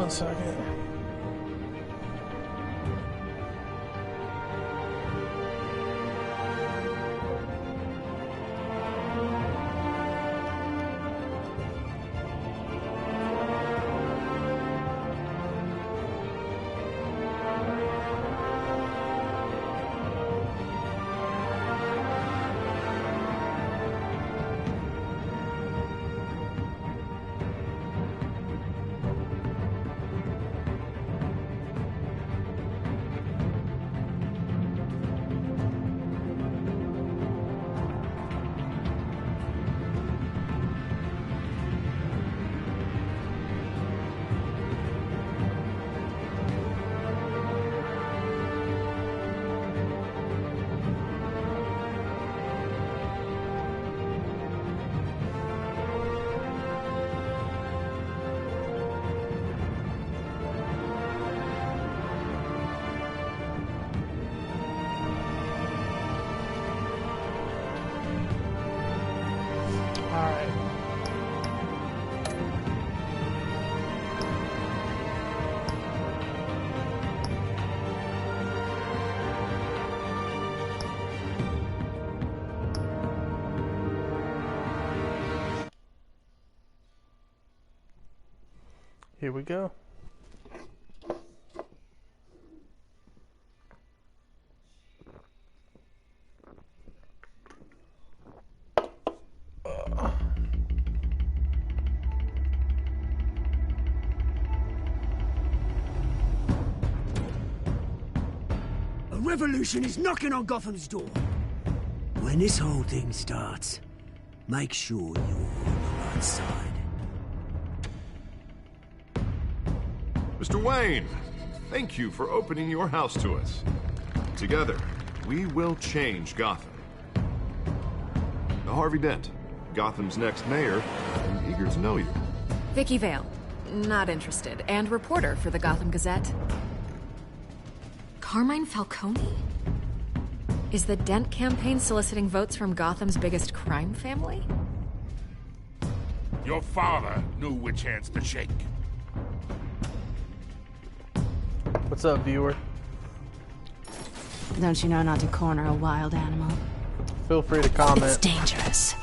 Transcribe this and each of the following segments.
1 second. Here we go. A revolution is knocking on Gotham's door. When this whole thing starts, make sure you're on the right side. Mr. Wayne, thank you for opening your house to us. Together, we will change Gotham. Harvey Dent, Gotham's next mayor, I'm eager to know you. Vicky Vale, not interested, and reporter for the Gotham Gazette. Carmine Falcone? Is the Dent campaign soliciting votes from Gotham's biggest crime family? Your father knew which hands to shake. What's up, viewer? Don't you know not to corner a wild animal? Feel free to comment. It's dangerous.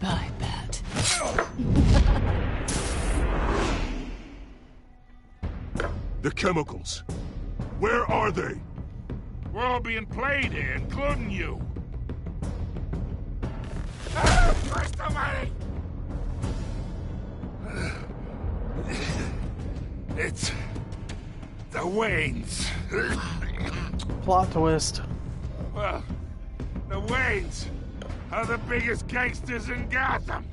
I bet. The chemicals. Where are they? We're all being played here, including you. Christ almighty! It's the Waynes. Plot twist. Well, the Waynes are the biggest gangsters in Gotham.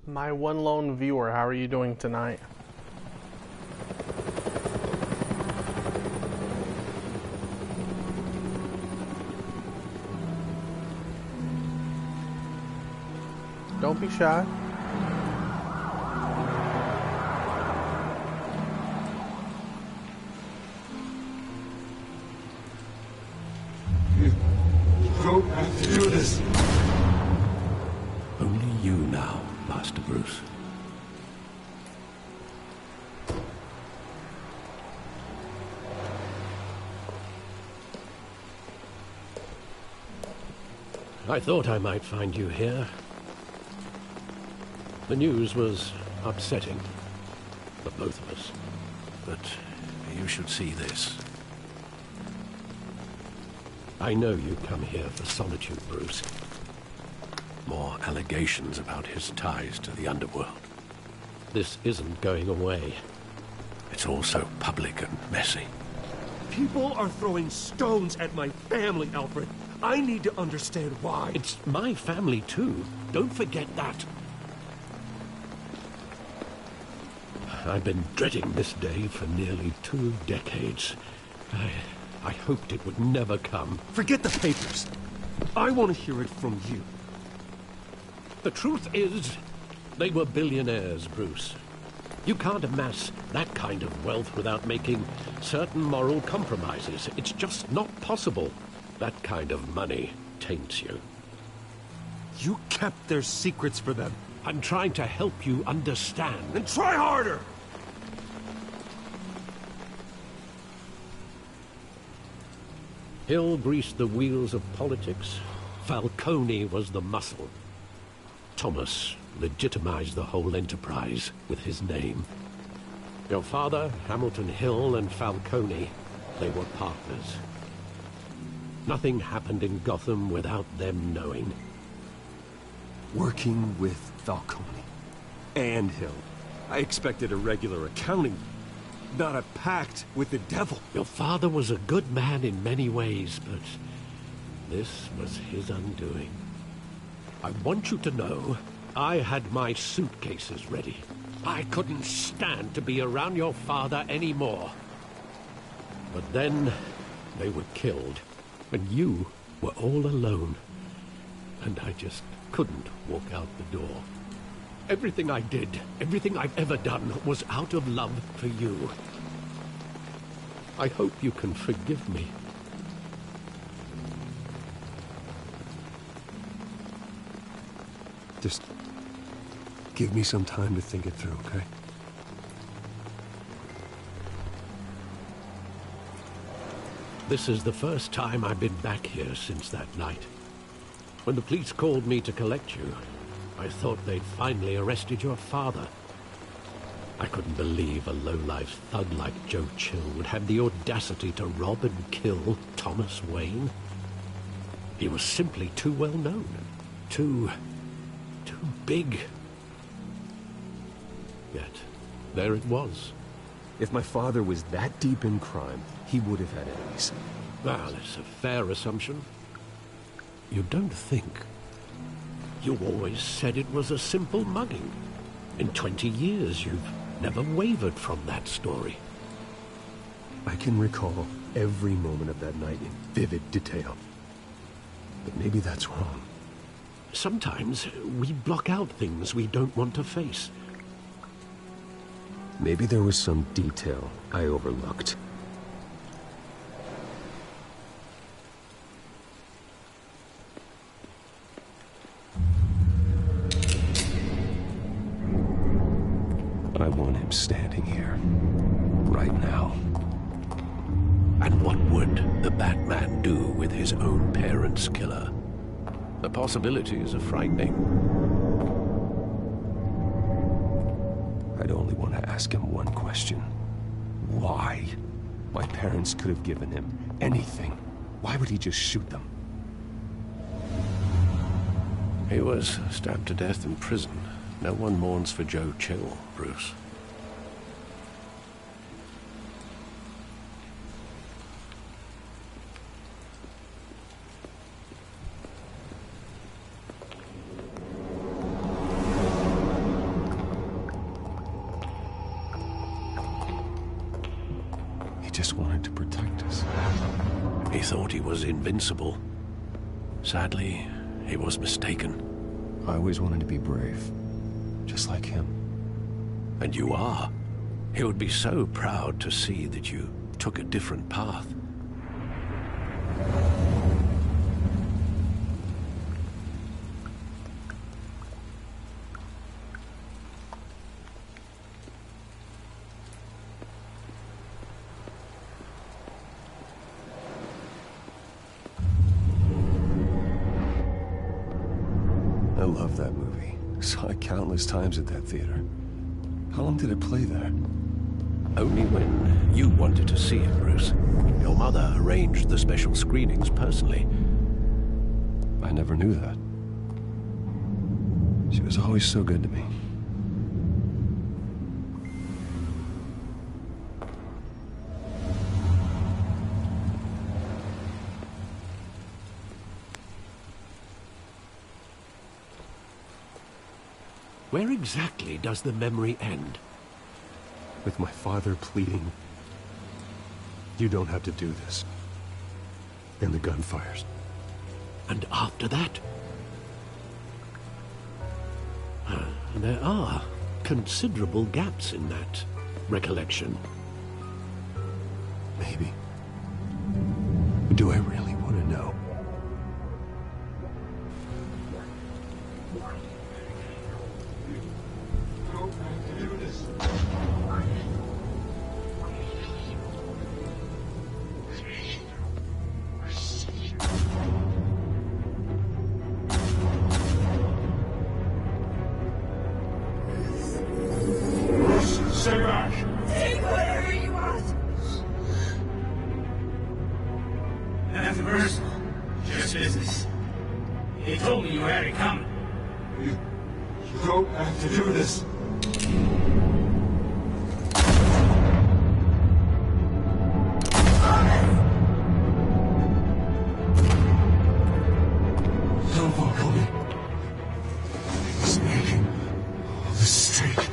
My one lone viewer, how are you doing tonight? Don't be shy. You don't have to do this. Only you now, Master Bruce. I thought I might find you here. The news was upsetting for both of us. But you should see this. I know you come here for solitude, Bruce. More allegations about his ties to the underworld. This isn't going away. It's all so public and messy. People are throwing stones at my family, Alfred. I need to understand why. It's my family, too. Don't forget that. I've been dreading this day for nearly 2 decades. I hoped it would never come. Forget the papers. I want to hear it from you. The truth is, they were billionaires, Bruce. You can't amass that kind of wealth without making certain moral compromises. It's just not possible. That kind of money taints you. You kept their secrets for them. I'm trying to help you understand. Then try harder! Hill greased the wheels of politics. Falcone was the muscle. Thomas legitimized the whole enterprise with his name. Your father, Hamilton Hill, and Falcone, they were partners. Nothing happened in Gotham without them knowing. Working with Falcone and Hill. I expected a regular accounting, not a pact with the devil. Your father was a good man in many ways, but this was his undoing. I want you to know, I had my suitcases ready. I couldn't stand to be around your father anymore. But then, they were killed, and you were all alone. And I just couldn't walk out the door. Everything I did, everything I've ever done, was out of love for you. I hope you can forgive me. Just give me some time to think it through, okay? This is the first time I've been back here since that night. When the police called me to collect you, I thought they'd finally arrested your father. I couldn't believe a low-life thug like Joe Chill would have the audacity to rob and kill Thomas Wayne. He was simply too well known, too big. Yet, there it was. If my father was that deep in crime, he would have had enemies. Well, it's a fair assumption. You don't think. You always said it was a simple mugging. In 20 years, you've never wavered from that story. I can recall every moment of that night in vivid detail. But maybe that's wrong. Sometimes we block out things we don't want to face. Maybe there was some detail I overlooked. I want him standing here, right now. And what would the Batman do with his own parents' killer? The possibilities are frightening. I'd only want to ask him one question. Why? My parents could have given him anything. Why would he just shoot them? He was stabbed to death in prison. No one mourns for Joe Chill, Bruce. He just wanted to protect us. He thought he was invincible. Sadly, he was mistaken. I always wanted to be brave. Just like him. And you are. He would be so proud to see that you took a different path. I love that movie. Saw it countless times at that theater. How long did it play there? Only when you wanted to see it, Bruce. Your mother arranged the special screenings personally. I never knew that. She was always so good to me. Where exactly does the memory end? With my father pleading, "You don't have to do this." And the gun fires. And after that? There are considerable gaps in that recollection. Maybe. Do I really want to know? Stay back! Take whatever you want! Nothing personal. Just business. They told me you had it coming. You don't have to do this. Don't follow me. He's making all this straight.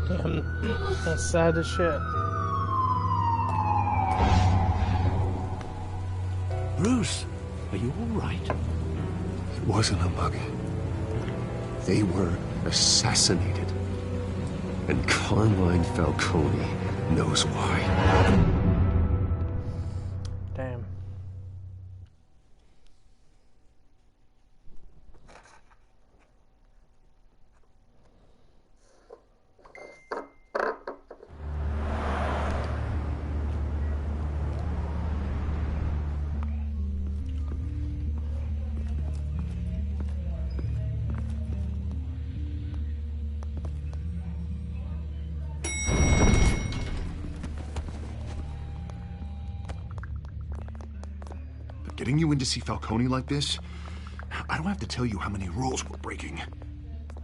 Damn, that's sad as shit. Bruce, are you all right? It wasn't a mug. They were assassinated. And Carmine Falcone knows why. Damn. Getting you in to see Falcone like this? I don't have to tell you how many rules we're breaking.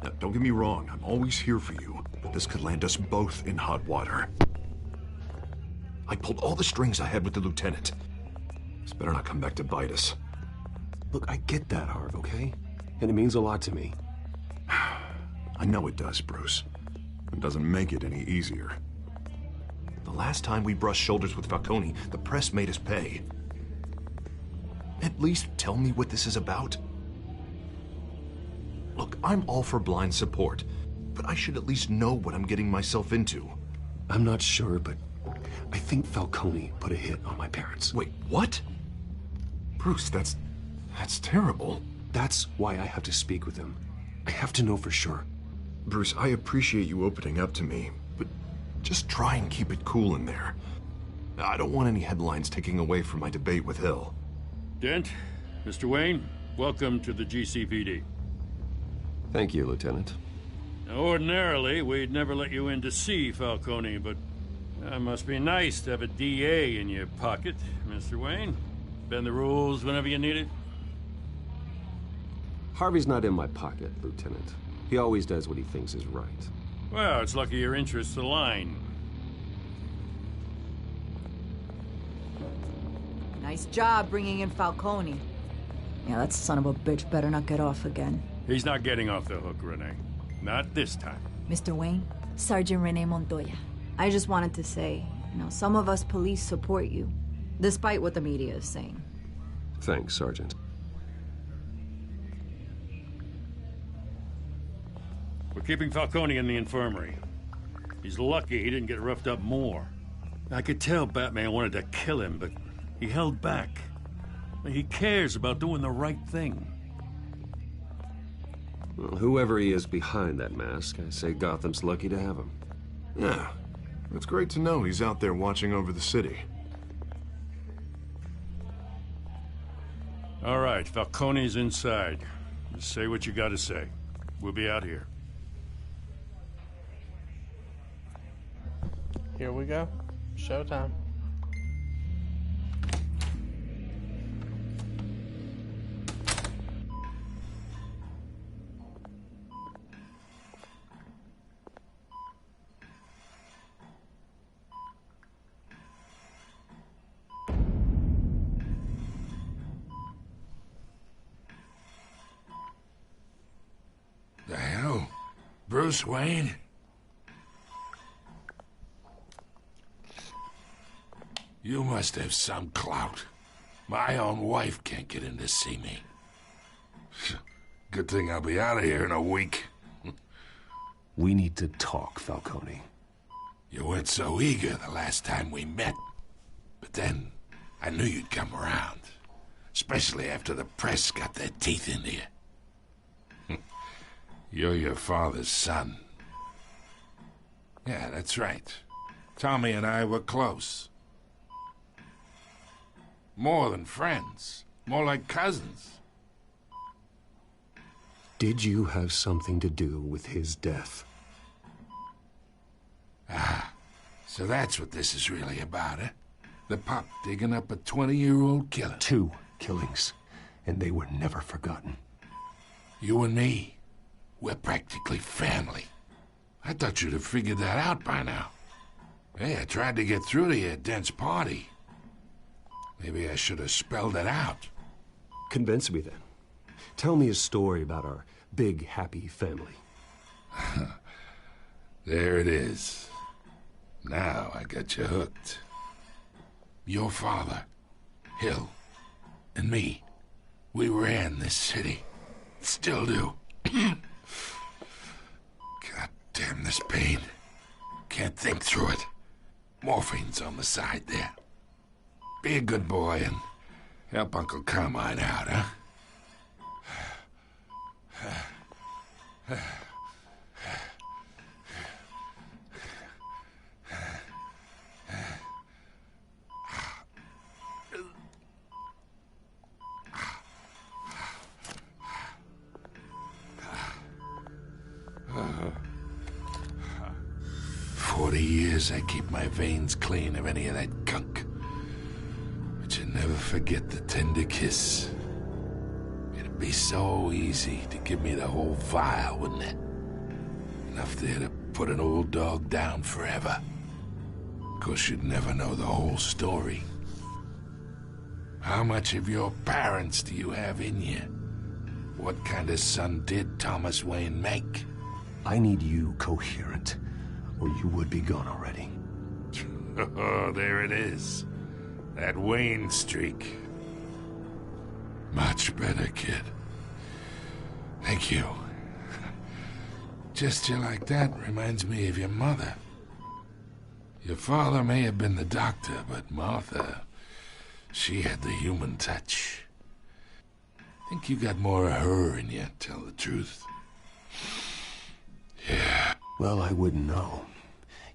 Now, don't get me wrong, I'm always here for you, but this could land us both in hot water. I pulled all the strings I had with the lieutenant. This better not come back to bite us. Look, I get that, Harv, okay? And it means a lot to me. I know it does, Bruce. It doesn't make it any easier. The last time we brushed shoulders with Falcone, the press made us pay. At least tell me what this is about. Look, I'm all for blind support, but I should at least know what I'm getting myself into. I'm not sure, but I think Falcone put a hit on my parents. Wait, what? Bruce, that's terrible. That's why I have to speak with him. I have to know for sure. Bruce, I appreciate you opening up to me, but just try and keep it cool in there. I don't want any headlines taking away from my debate with Hill. Dent, Mr. Wayne, welcome to the GCPD. Thank you, Lieutenant. Now, ordinarily, we'd never let you in to see Falcone, but it must be nice to have a DA in your pocket, Mr. Wayne. Bend the rules whenever you need it. Harvey's not in my pocket, Lieutenant. He always does what he thinks is right. Well, it's lucky your interests align. Nice job bringing in Falcone. Yeah, that son of a bitch better not get off again. He's not getting off the hook, Renee. Not this time. Mr. Wayne, Sergeant Renee Montoya. I just wanted to say, some of us police support you, despite what the media is saying. Thanks, Sergeant. We're keeping Falcone in the infirmary. He's lucky he didn't get roughed up more. I could tell Batman wanted to kill him, but he held back. He cares about doing the right thing. Well, whoever he is behind that mask, I say Gotham's lucky to have him. Yeah, it's great to know he's out there watching over the city. All right, Falcone's inside. Just say what you gotta say. We'll be out here. Here we go. Showtime. The hell? Bruce Wayne? You must have some clout. My own wife can't get in to see me. Good thing I'll be out of here in a week. We need to talk, Falcone. You weren't so eager the last time we met. But then, I knew you'd come around. Especially after the press got their teeth into you. You're your father's son. Yeah, that's right. Tommy and I were close. More than friends. More like cousins. Did you have something to do with his death? Ah, so that's what this is really about, eh? The pup digging up a 20-year-old killer. 2 killings, and they were never forgotten. You and me, we're practically family. I thought you'd have figured that out by now. Hey, I tried to get through to your dense party. Maybe I should have spelled it out. Convince me then. Tell me a story about our big, happy family. There it is. Now I got you hooked. Your father, Hill, and me, we ran this city. Still do. God damn this pain. Can't think through it. Morphine's on the side there. Be a good boy and help Uncle Carmine out, huh? I keep my veins clean of any of that gunk. But you never forget the tender kiss. It'd be so easy to give me the whole vial, wouldn't it? Enough there to put an old dog down forever. Of course, you'd never know the whole story. How much of your parents do you have in you? What kind of son did Thomas Wayne make? I need you coherent, or you would be gone already. Oh, there it is. That Wayne streak. Much better, kid. Thank you. Gesture like that reminds me of your mother. Your father may have been the doctor, but Martha, she had the human touch. Think you got more of her in you, tell the truth. Yeah. Well, I wouldn't know.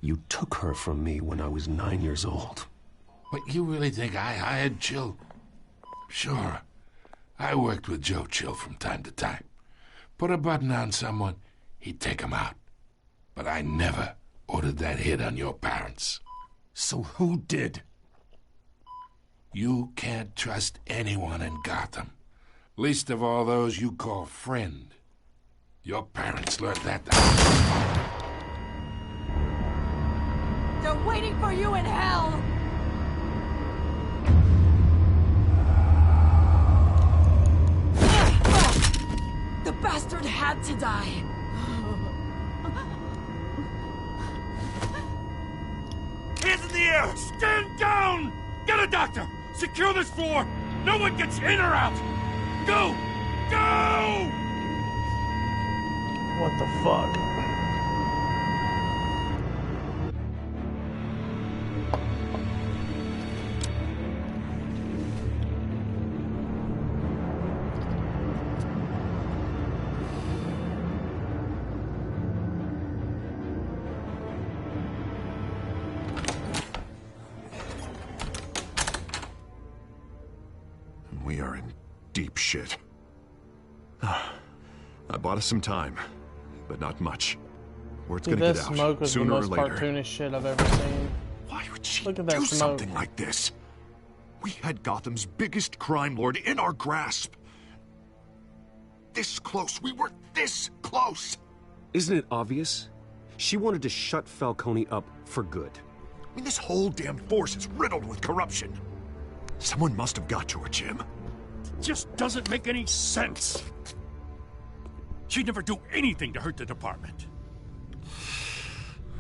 You took her from me when I was 9 years old. What, you really think I hired Chill? Sure. I worked with Joe Chill from time to time. Put a button on someone, he'd take him out. But I never ordered that hit on your parents. So who did? You can't trust anyone in Gotham. Least of all those you call friend. Your parents learned that. They're waiting for you in hell! The bastard had to die. Hands in the air! Stand down! Get a doctor! Secure this floor! No one gets in or out! Go! Go! What the fuck? We are in deep shit. I bought us some time, but not much. Word's Dude, gonna that get out smoke was the sooner or most later. cartoonish shit I've ever seen. could she Look at that do smoke. something like this? We had Gotham's biggest crime lord in our grasp. This close. We were this close. Isn't it obvious? She wanted to shut Falcone up for good. I mean, this whole damn force is riddled with corruption. Someone must have got to her, Jim. Just doesn't make any sense. She'd never do anything to hurt the department.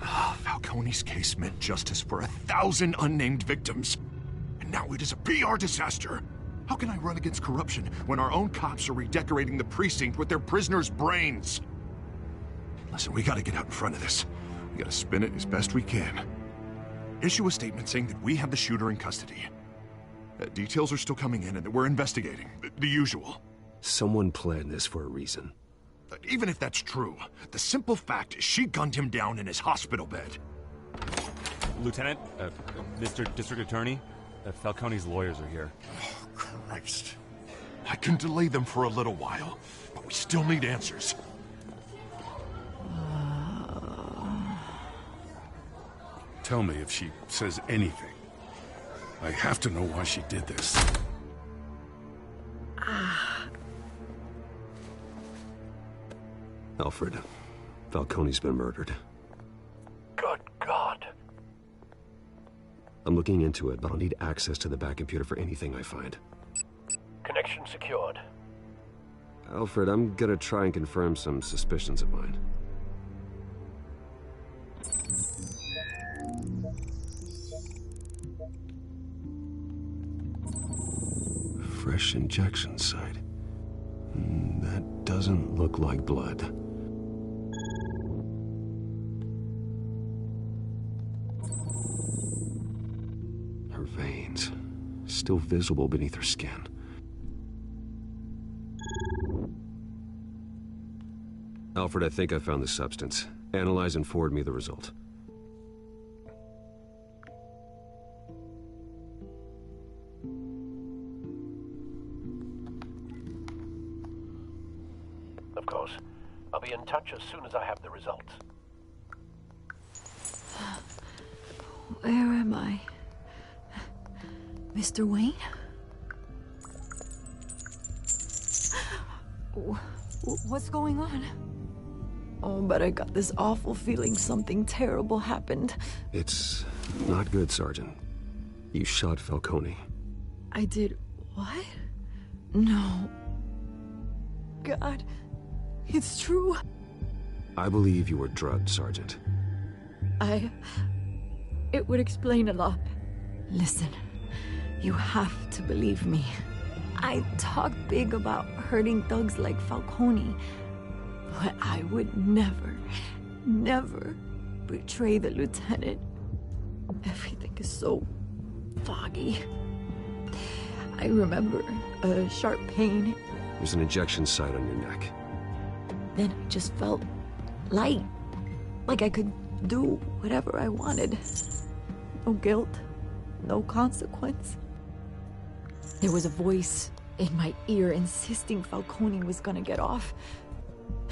Falcone's case meant justice for 1,000 unnamed victims. And now it is a PR disaster. How can I run against corruption when our own cops are redecorating the precinct with their prisoners' brains? Listen, we gotta get out in front of this. We gotta spin it as best we can. Issue a statement saying that we have the shooter in custody. Details are still coming in and that we're investigating. The usual. Someone planned this for a reason. Even if that's true, the simple fact is she gunned him down in his hospital bed. Lieutenant, Mr. District Attorney, Falcone's lawyers are here. Oh, Christ. I can delay them for a little while, but we still need answers. Tell me if she says anything. I have to know why she did this. Alfred, Falcone's been murdered. Good God. I'm looking into it, but I'll need access to the back computer for anything I find. Connection secured. Alfred, I'm gonna try and confirm some suspicions of mine. Fresh injection site. That doesn't look like blood. Her veins, still visible beneath her skin. Alfred, I think I found the substance. Analyze and forward me the result. Of course. I'll be in touch as soon as I have the results. Where am I? Mr. Wayne? What's going on? Oh, but I got this awful feeling something terrible happened. It's not good, Sergeant. You shot Falcone. I did what? No. God, it's true. I believe you were drugged, Sergeant. It would explain a lot. Listen, you have to believe me. I talk big about hurting thugs like Falcone, but I would never, never betray the lieutenant. Everything is so foggy. I remember a sharp pain. There's an injection site on your neck. Then I just felt light, like I could do whatever I wanted. No guilt, no consequence. There was a voice in my ear insisting Falcone was gonna get off.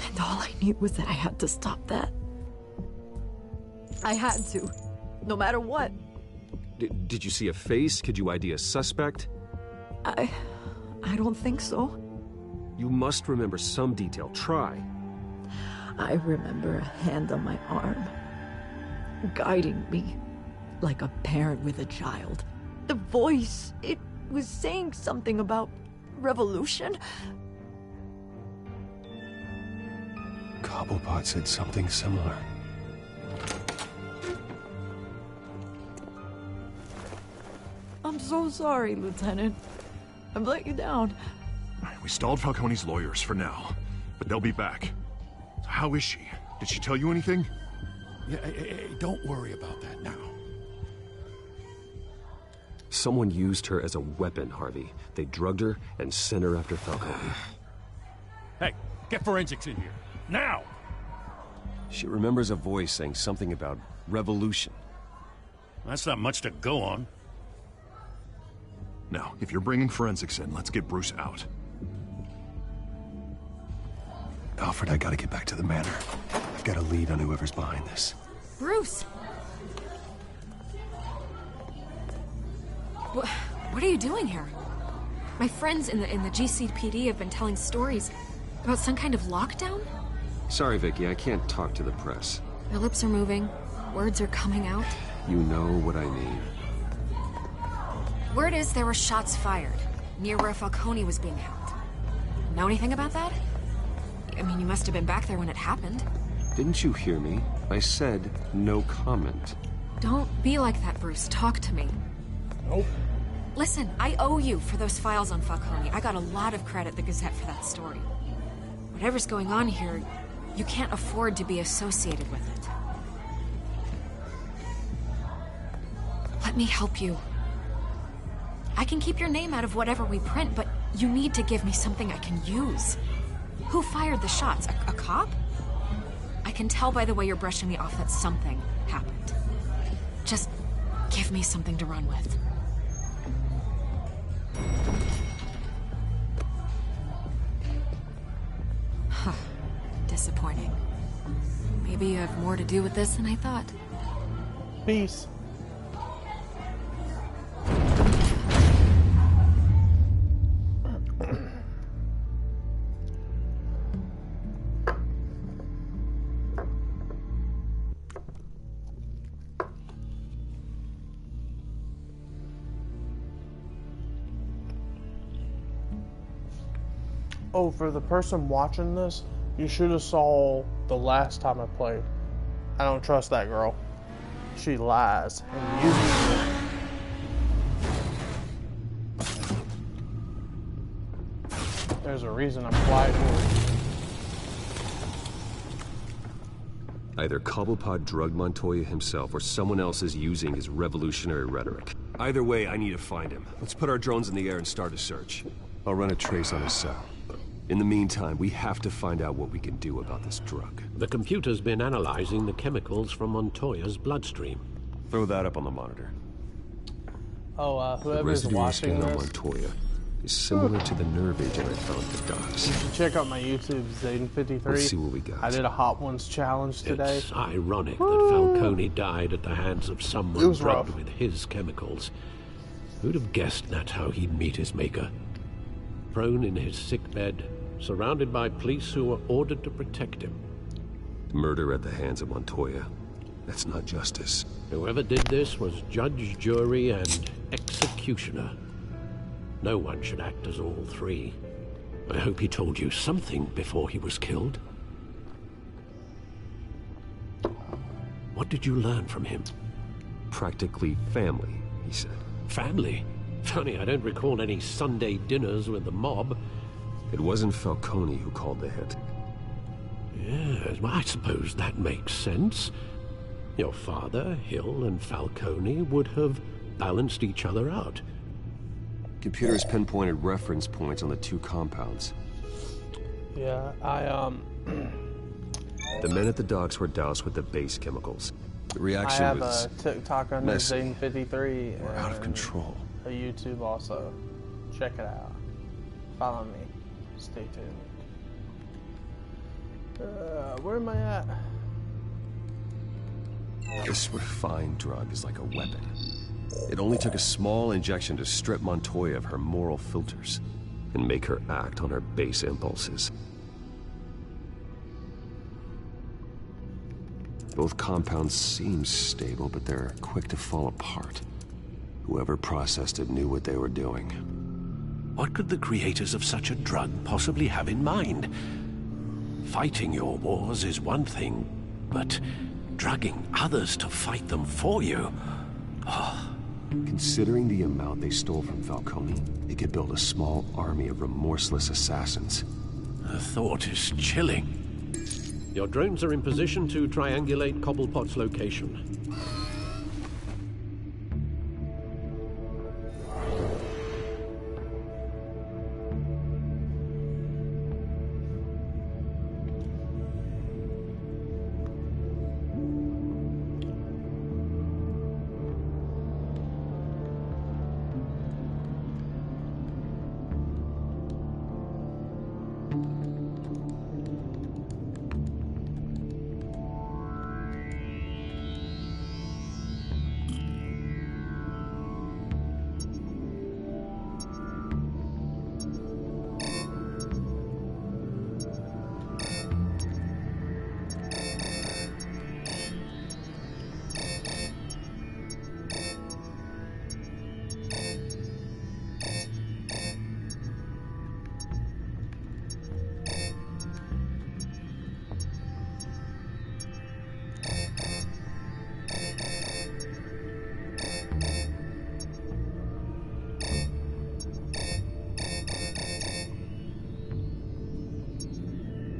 And all I knew was that I had to stop that. I had to, no matter what. Did you see a face? Could you ID a suspect? I don't think so. You must remember some detail. Try. I remember a hand on my arm, guiding me like a parent with a child. The voice, it was saying something about revolution. Cobblepot said something similar. I'm so sorry, Lieutenant. I've let you down. We stalled Falcone's lawyers for now, but they'll be back. How is she? Did she tell you anything? Yeah, hey, don't worry about that now. Someone used her as a weapon, Harvey. They drugged her and sent her after Falcone. Hey, get forensics in here. Now! She remembers a voice saying something about revolution. That's not much to go on. Now, if you're bringing forensics in, let's get Bruce out. Alfred, I gotta get back to the manor. I've got a lead on whoever's behind this. Bruce! What are you doing here? My friends in the GCPD have been telling stories about some kind of lockdown? Sorry, Vicky, I can't talk to the press. Their lips are moving. Words are coming out. You know what I mean. Word is there were shots fired near where Falcone was being held. Know anything about that? I mean, you must have been back there when it happened. Didn't you hear me? I said no comment. Don't be like that, Bruce. Talk to me. Nope. Listen, I owe you for those files on Falcone. I got a lot of credit at the Gazette for that story. Whatever's going on here, you can't afford to be associated with it. Let me help you. I can keep your name out of whatever we print, but you need to give me something I can use. Who fired the shots? A cop? I can tell by the way you're brushing me off that something happened. Just give me something to run with. Huh. Disappointing. Maybe you have more to do with this than I thought. Peace. Oh, for the person watching this, you should have saw the last time I played. I don't trust that girl. She lies and uses it. There's a reason I'm quiet here. Either Cobblepot drugged Montoya himself or someone else is using his revolutionary rhetoric. Either way, I need to find him. Let's put our drones in the air and start a search. I'll run a trace on his cell. In the meantime, we have to find out what we can do about this drug. The computer's been analyzing the chemicals from Montoya's bloodstream. Throw that up on the monitor. Oh, The whoever's residue watching scan on this, Montoya is similar to the nerve agent I found at the docks. you should check out my YouTube, Zayden53. Let's see what we got. I did a Hot Ones challenge today. It's ironic that Falcone died at the hands of someone It was drugged rough. with his chemicals. Who'd have guessed that's how he'd meet his maker? Prone in his sickbed, surrounded by police who were ordered to protect him. Murder at the hands of Montoya. That's not justice. Whoever did this was judge, jury, and executioner. No one should act as all three. I hope he told you something before he was killed. What did you learn from him? Practically family, he said. Family? Funny, I don't recall any Sunday dinners with the mob. It wasn't Falcone who called the hit. Yes, well, I suppose that makes sense. Your father, Hill, and Falcone would have balanced each other out. Computers pinpointed reference points on the two compounds. Yeah, The men at the docks were doused with the base chemicals. The I reaction have was a TikTok under messy. Zayden53 We're out of and control. a YouTube also. Check it out. Follow me. Stay tuned. Where am I at? This refined drug is like a weapon. It only took a small injection to strip Montoya of her moral filters and make her act on her base impulses. Both compounds seem stable, but they're quick to fall apart. Whoever processed it knew what they were doing. What could the creators of such a drug possibly have in mind? Fighting your wars is one thing, but drugging others to fight them for you? Considering the amount they stole from Falcone, they could build a small army of remorseless assassins. The thought is chilling. Your drones are in position to triangulate Cobblepot's location.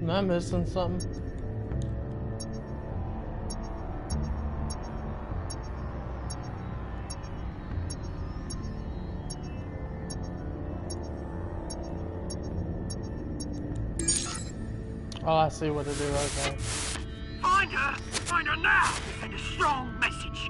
Am I missing something? Oh, I see what to do. Okay. Find her! Find her now! Send a strong message!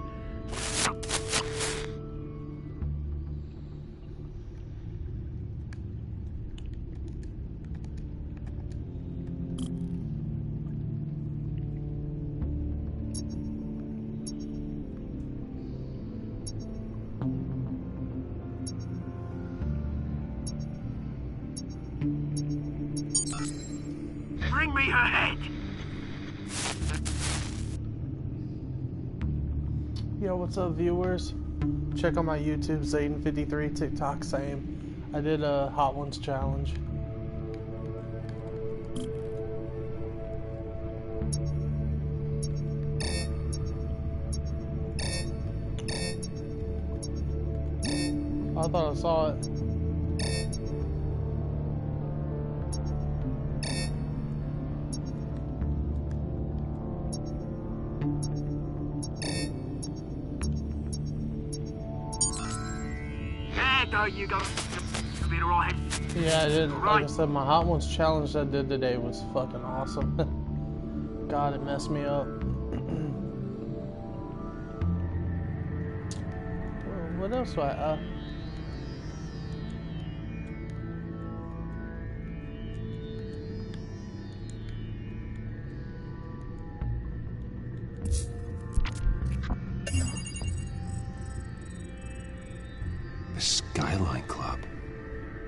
Bring me her head! Yo, what's up, viewers? Check out my YouTube, Zayden53, TikTok, same. I did a Hot Ones challenge. I thought I saw it. There you go. Be all head. Yeah, I did. Like I said, my Hot Ones challenge I did today was fucking awesome. God, it messed me up. What else do I... The Skyline Club.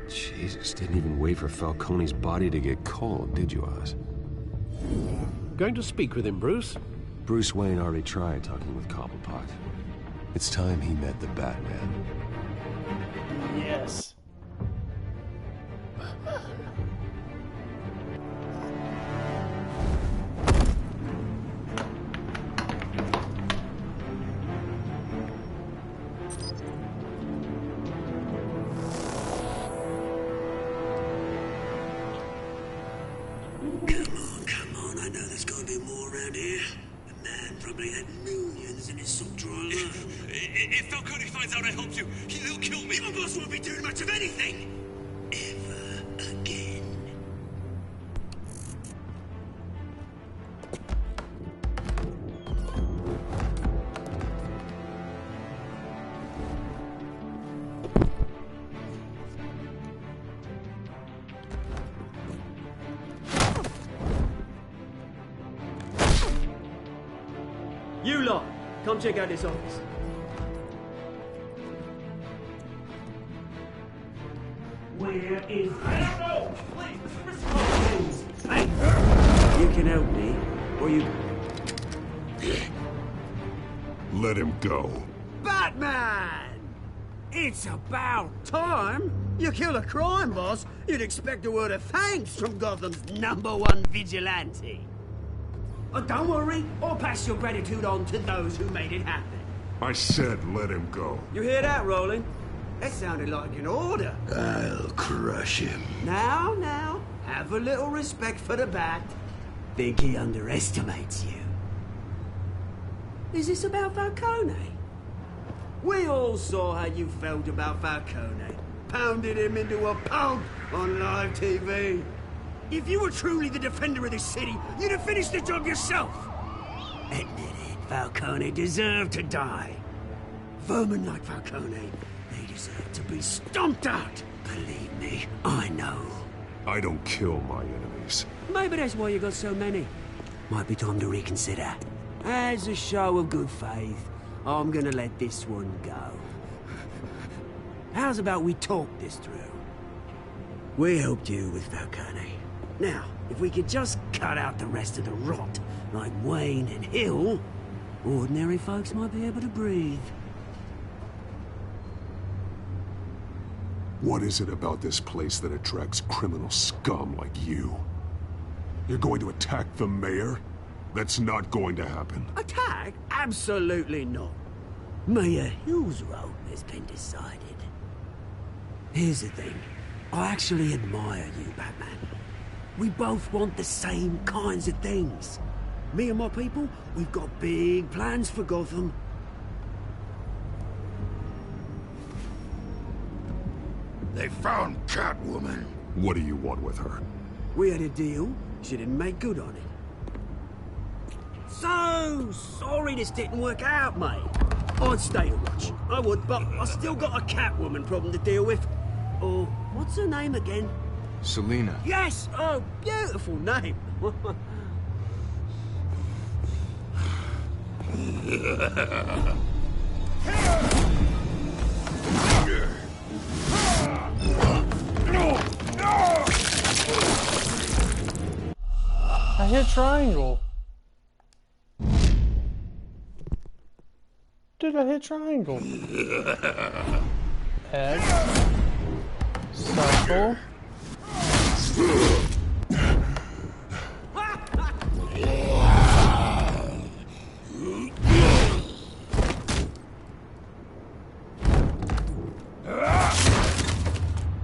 Jesus, didn't even wait for Falcone's body to get cold, did you, Oz? Going to speak with him, Bruce? Bruce Wayne already tried talking with Cobblepot. It's time he met the Batman. Yes. Come on, I know there's gonna be more around here. The man probably had millions in his soul drawer. If Falcone finds out I helped you, he'll kill me. My boss won't be doing much of anything. Ever again. You lot, come check out this office. Where is... I don't know! Please, Hey, you can help me, or you... Let him go. Batman! It's about time. You kill a crime boss, you'd expect a word of thanks from Gotham's #1 vigilante. Oh, don't worry, I'll pass your gratitude on to those who made it happen. I said let him go. You hear that, Roland? That sounded like an order. I'll crush him. Now, have a little respect for the Bat. Think he underestimates you. Is this about Falcone? We all saw how you felt about Falcone. Pounded him into a pulp on live TV. If you were truly the defender of this city, you'd have finished the job yourself. Admit it, Falcone deserved to die. Vermin like Falcone, they deserve to be stomped out. Believe me, I know. I don't kill my enemies. Maybe that's why you got so many. Might be time to reconsider. As a show of good faith, I'm gonna let this one go. How's about we talk this through? We helped you with Falcone. Now, if we could just cut out the rest of the rot, like Wayne and Hill, ordinary folks might be able to breathe. What is it about this place that attracts criminal scum like you? You're going to attack the mayor? That's not going to happen. Attack? Absolutely not. Mayor Hill's role has been decided. Here's the thing. I actually admire you, Batman. We both want the same kinds of things. Me and my people, we've got big plans for Gotham. They found Catwoman. What do you want with her? We had a deal. She didn't make good on it. So sorry this didn't work out, mate. I'd stay to watch. I would, but I still got a Catwoman problem to deal with. Oh, what's her name again? Selina. Yes! Oh, beautiful name. I hit triangle. Dude, I hit triangle. X. Circle.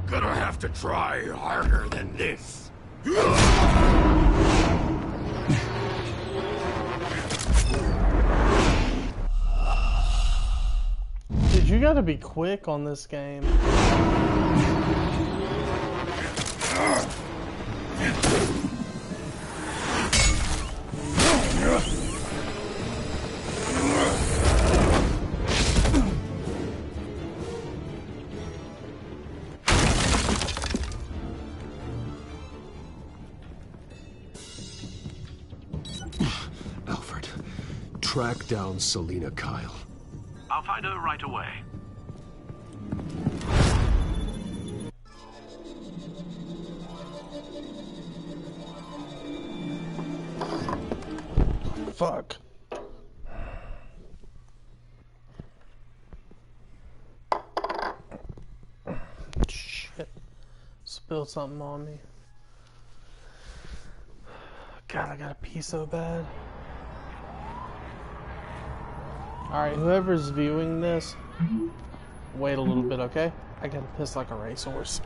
Gonna have to try harder than this. Dude, you gotta be quick on this game. Alfred, track down Selina Kyle. I'll find her right away. Fuck. Shit. Spilled something on me. God, I gotta pee so bad. Alright, whoever's viewing this, wait a little bit, okay? I gotta piss like a racehorse.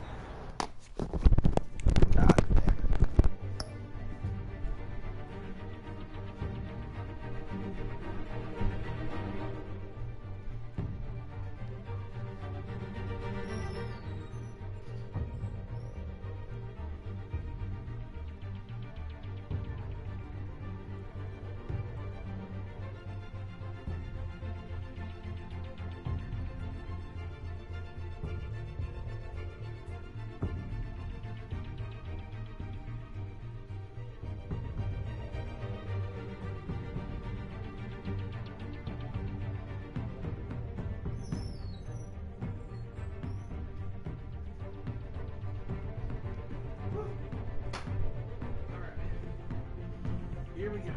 Here we go.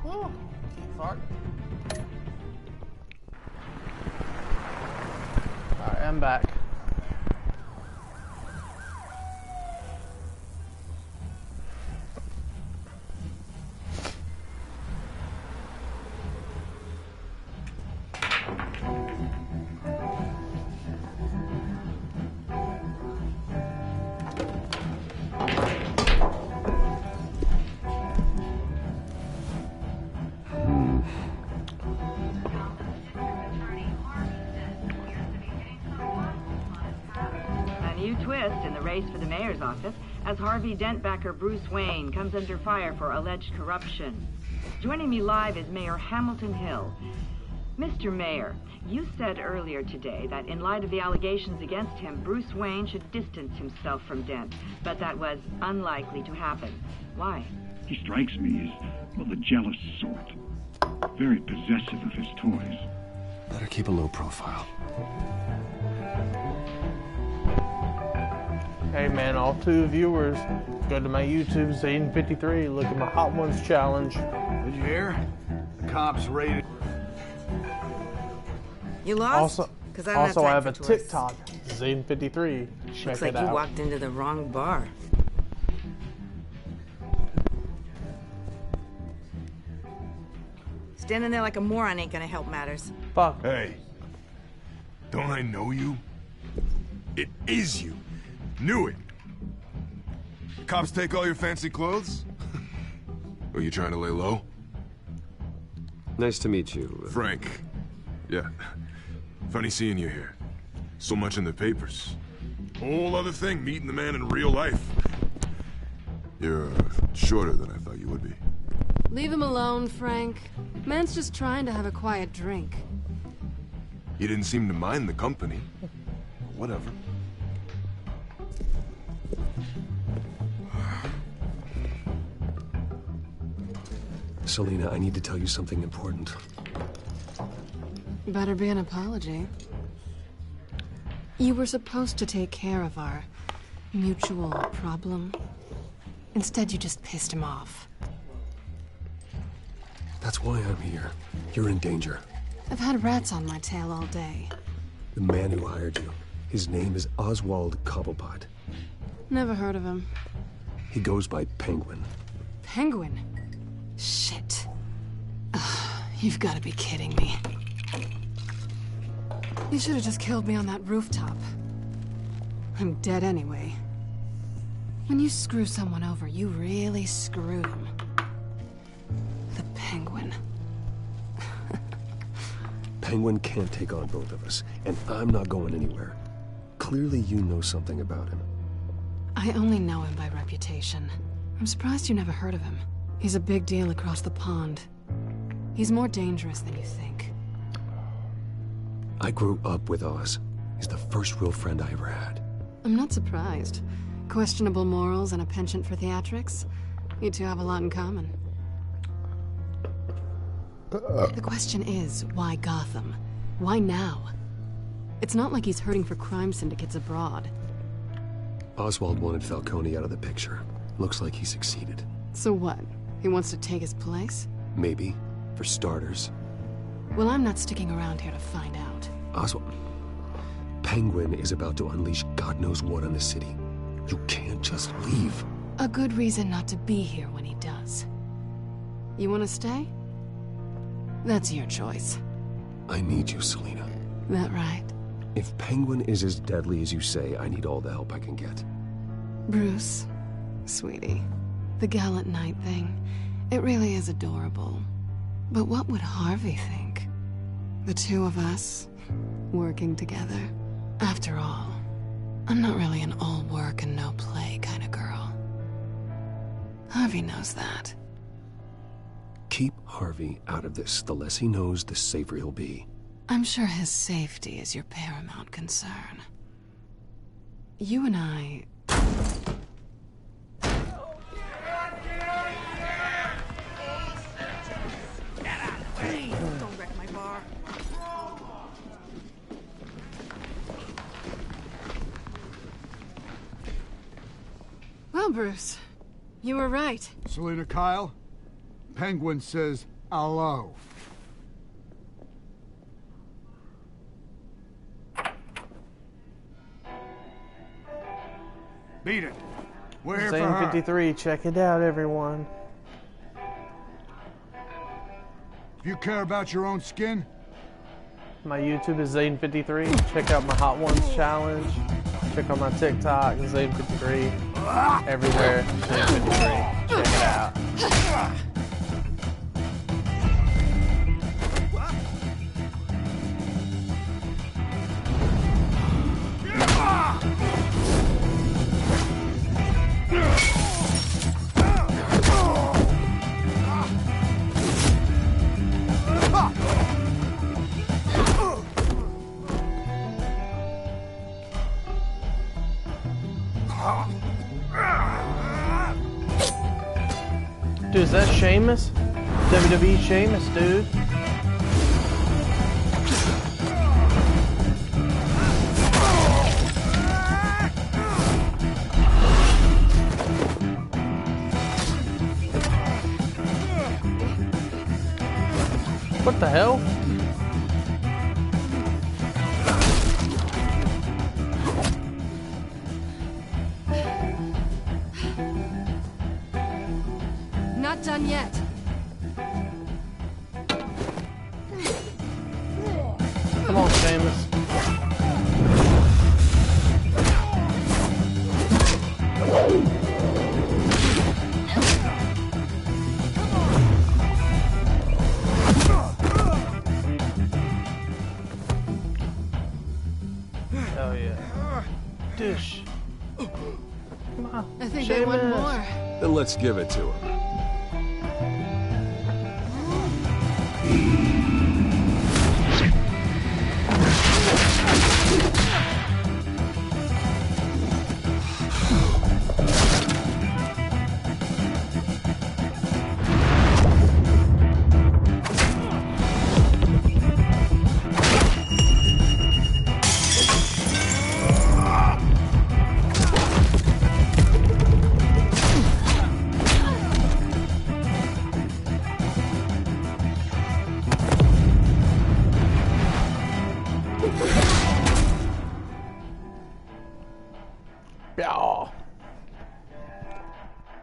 Oh, fart. Alright, I'm back. Twist in the race for the mayor's office as Harvey Dent-backer Bruce Wayne comes under fire for alleged corruption. Joining me live is Mayor Hamilton Hill. Mr. Mayor, you said earlier today that in light of the allegations against him, Bruce Wayne should distance himself from Dent, but that was unlikely to happen. Why? He strikes me as, well, the jealous sort. Very possessive of his toys. Better keep a low profile. Hey man, all two viewers, go to my YouTube, Zane53, look at my Hot Ones challenge. Did you hear? The cops raided. You lost? Because I don't also I have a tours. TikTok, Zane53. Looks like you walked into the wrong bar. Standing there like a moron ain't gonna help matters. Fuck. Hey, don't I know you? It is you. Knew it. Cops take all your fancy clothes? Are you trying to lay low? Nice to meet you. Frank. Yeah. Funny seeing you here. So much in the papers. Whole other thing, meeting the man in real life. You're shorter than I thought you would be. Leave him alone, Frank. Man's just trying to have a quiet drink. You didn't seem to mind the company. Whatever. Selina, I need to tell you something important. Better be an apology. You were supposed to take care of our mutual problem. Instead, you just pissed him off. That's why I'm here. You're in danger. I've had rats on my tail all day. The man who hired you, his name is Oswald Cobblepot. Never heard of him. He goes by Penguin. Penguin? Shit. You've got to be kidding me. You should have just killed me on that rooftop. I'm dead anyway. When you screw someone over, you really screwed them. The Penguin. Penguin can't take on both of us, and I'm not going anywhere. Clearly you know something about him. I only know him by reputation. I'm surprised you never heard of him. He's a big deal across the pond. He's more dangerous than you think. I grew up with Oz. He's the first real friend I ever had. I'm not surprised. Questionable morals and a penchant for theatrics. You two have a lot in common. The question is, why Gotham? Why now? It's not like he's hurting for crime syndicates abroad. Oswald wanted Falcone out of the picture. Looks like he succeeded. So what? He wants to take his place? Maybe. For starters. Well, I'm not sticking around here to find out. Oswald... Penguin is about to unleash God knows what on the city. You can't just leave. A good reason not to be here when he does. You want to stay? That's your choice. I need you, Selina. That right? If Penguin is as deadly as you say, I need all the help I can get. Bruce, sweetie, the gallant knight thing, it really is adorable. But what would Harvey think? The two of us, working together. After all, I'm not really an all work and no play kind of girl. Harvey knows that. Keep Harvey out of this. The less he knows, the safer he'll be. I'm sure his safety is your paramount concern. You and I... Don't wreck my bar. Well, Bruce, you were right. Selina Kyle, Penguin says hello. Beat it. We're here for Zane her. 53, check it out, everyone. If you care about your own skin, My YouTube is Zane53. Check out my Hot Ones challenge. Check out my TikTok, Zane53. Everywhere, Zane53. Check it out. Dude, is that Sheamus? WWE Sheamus, dude. What the hell? Not done yet. Come on, Sheamus. Dish. Come on. I think I want more. Then let's give it to him.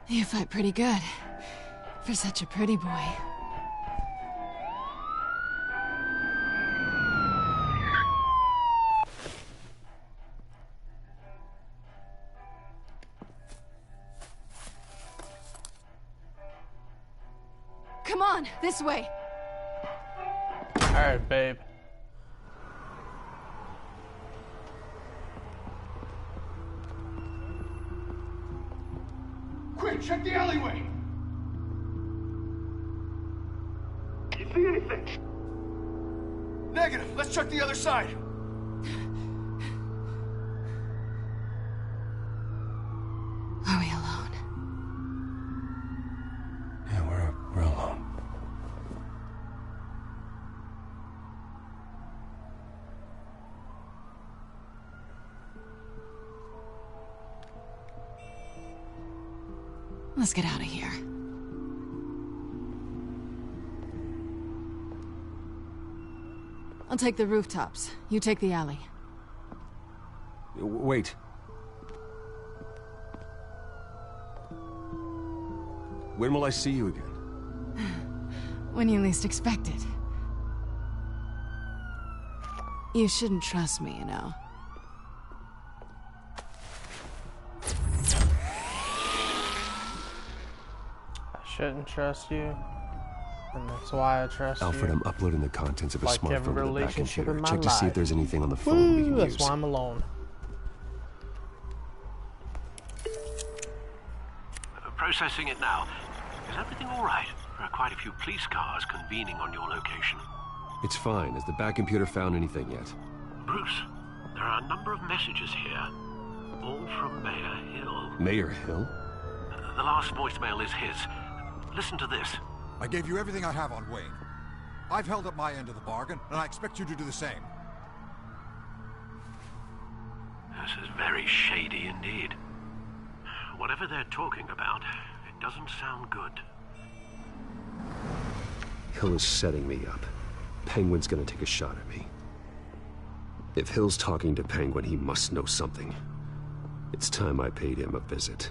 You fight pretty good. For such a pretty boy. Come on, this way. Alright, babe. Quick, check the alleyway! You see anything? Negative. Let's check the other side. Are we alone? Yeah, we're alone. Let's get out of here. I'll take the rooftops. You take the alley. Wait. When will I see you again? When you least expect it. You shouldn't trust me, you know. I shouldn't trust you. And that's why I trust Alfred, you. I'm uploading the contents of a Like smartphone every to the back relationship computer. in my Check to see if life. there's anything on the phone we can That's use. why I'm alone. Processing it now. Is everything all right? There are quite a few police cars convening on your location. It's fine. Has the back computer found anything yet? Bruce, there are a number of messages here. All from Mayor Hill. Mayor Hill? The last voicemail is his. Listen to this. I gave you everything I have on Wayne. I've held up my end of the bargain, and I expect you to do the same. This is very shady indeed. Whatever they're talking about, it doesn't sound good. Hill is setting me up. Penguin's gonna take a shot at me. If Hill's talking to Penguin, he must know something. It's time I paid him a visit.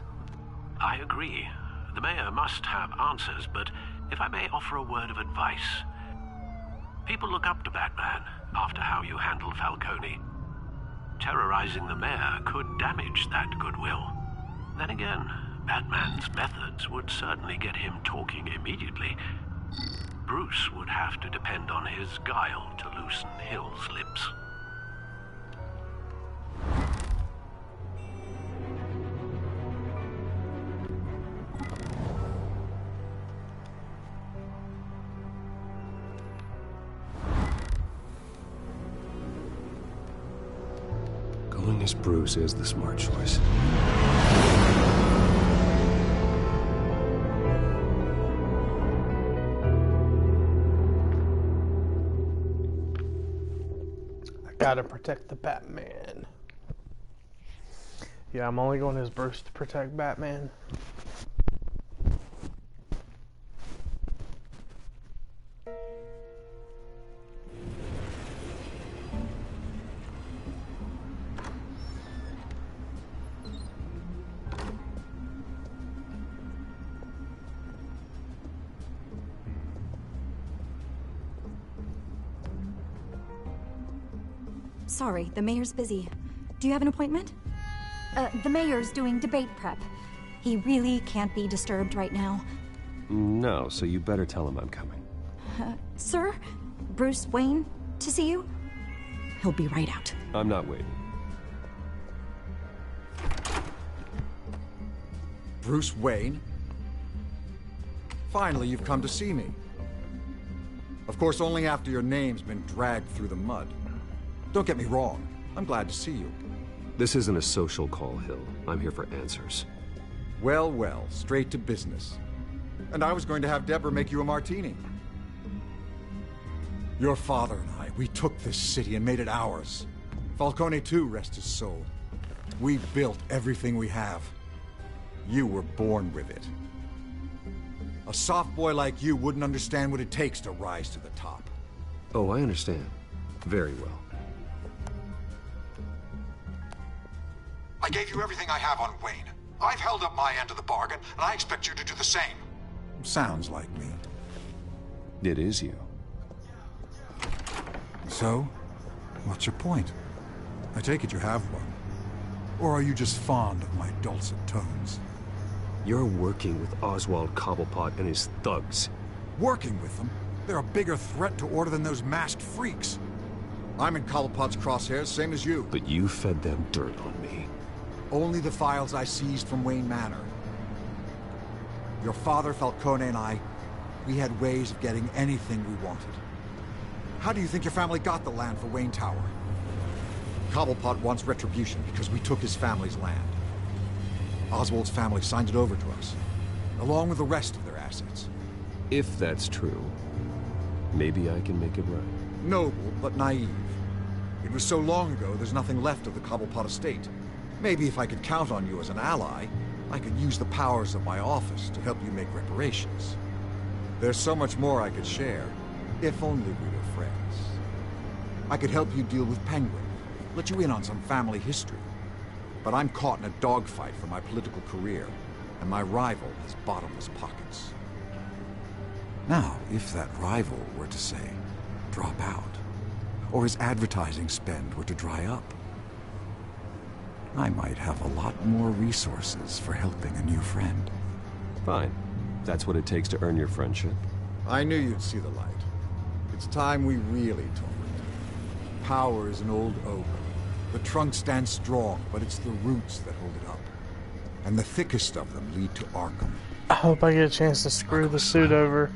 I agree. The mayor must have answers, but if I may offer a word of advice. People look up to Batman after how you handled Falcone. Terrorizing the mayor could damage that goodwill. Then again, Batman's methods would certainly get him talking immediately. Bruce would have to depend on his guile to loosen Hill's lips. Going as Bruce is the smart choice. Gotta protect the Batman. Yeah, I'm only going as Bruce to protect Batman. Sorry, the mayor's busy. Do you have an appointment? The mayor's doing debate prep. He really can't be disturbed right now. No, so you better tell him I'm coming. Sir? Bruce Wayne to see you? He'll be right out. I'm not waiting. Bruce Wayne? Finally, you've come to see me. Of course, only after your name's been dragged through the mud. Don't get me wrong, I'm glad to see you. This isn't a social call, Hill. I'm here for answers. Well, well, straight to business. And I was going to have Deborah make you a martini. Your father and I, we took this city and made it ours. Falcone too, rest his soul. We built everything we have. You were born with it. A soft boy like you wouldn't understand what it takes to rise to the top. Oh, I understand. Very well. I gave you everything I have on Wayne. I've held up my end of the bargain, and I expect you to do the same. Sounds like me. It is you. So, what's your point? I take it you have one. Or are you just fond of my dulcet tones? You're working with Oswald Cobblepot and his thugs. Working with them? They're a bigger threat to order than those masked freaks. I'm in Cobblepot's crosshairs, same as you. But you fed them dirt on me. Only the files I seized from Wayne Manor. Your father, Falcone, and I, we had ways of getting anything we wanted. How do you think your family got the land for Wayne Tower? Cobblepot wants retribution because we took his family's land. Oswald's family signed it over to us, along with the rest of their assets. If that's true, maybe I can make it right. Noble, but naive. It was so long ago, there's nothing left of the Cobblepot estate. Maybe if I could count on you as an ally, I could use the powers of my office to help you make reparations. There's so much more I could share, if only we were friends. I could help you deal with Penguin, let you in on some family history. But I'm caught in a dogfight for my political career, and my rival has bottomless pockets. Now, if that rival were to say, drop out, or his advertising spend were to dry up, I might have a lot more resources for helping a new friend. Fine. That's what it takes to earn your friendship. I knew you'd see the light. It's time we really talked. Power is an old oak. The trunk stands strong, but it's the roots that hold it up. And the thickest of them lead to Arkham. I hope I get a chance to screw the suit over.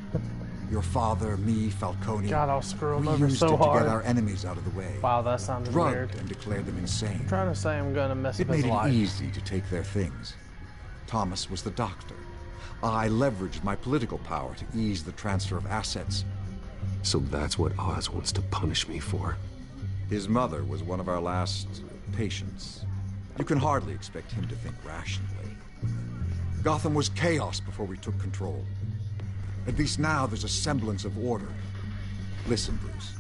Your father, me, Falcone. God, I'll screw him we over used so it hard. to get our enemies out of the way. Wow, that sounded Drugged weird. and declared them insane. I'm trying to say I'm gonna mess up It his made life. it easy to take their things. Thomas was the doctor. I leveraged my political power to ease the transfer of assets. So that's what Oz wants to punish me for. His mother was one of our last patients. You can hardly expect him to think rationally. Gotham was chaos before we took control. At least now there's a semblance of order. Listen, Bruce.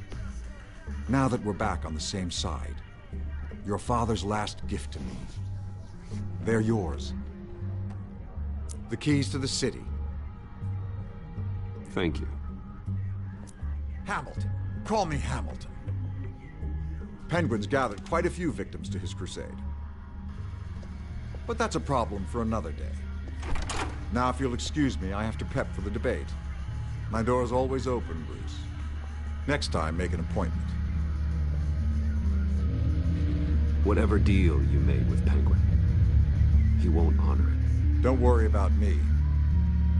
Now that we're back on the same side, your father's last gift to me, they're yours. The keys to the city. Thank you. Hamilton. Call me Hamilton. Penguin's gathered quite a few victims to his crusade. But that's a problem for another day. Now, if you'll excuse me, I have to prep for the debate. My door's always open, Bruce. Next time, make an appointment. Whatever deal you made with Penguin, he won't honor it. Don't worry about me.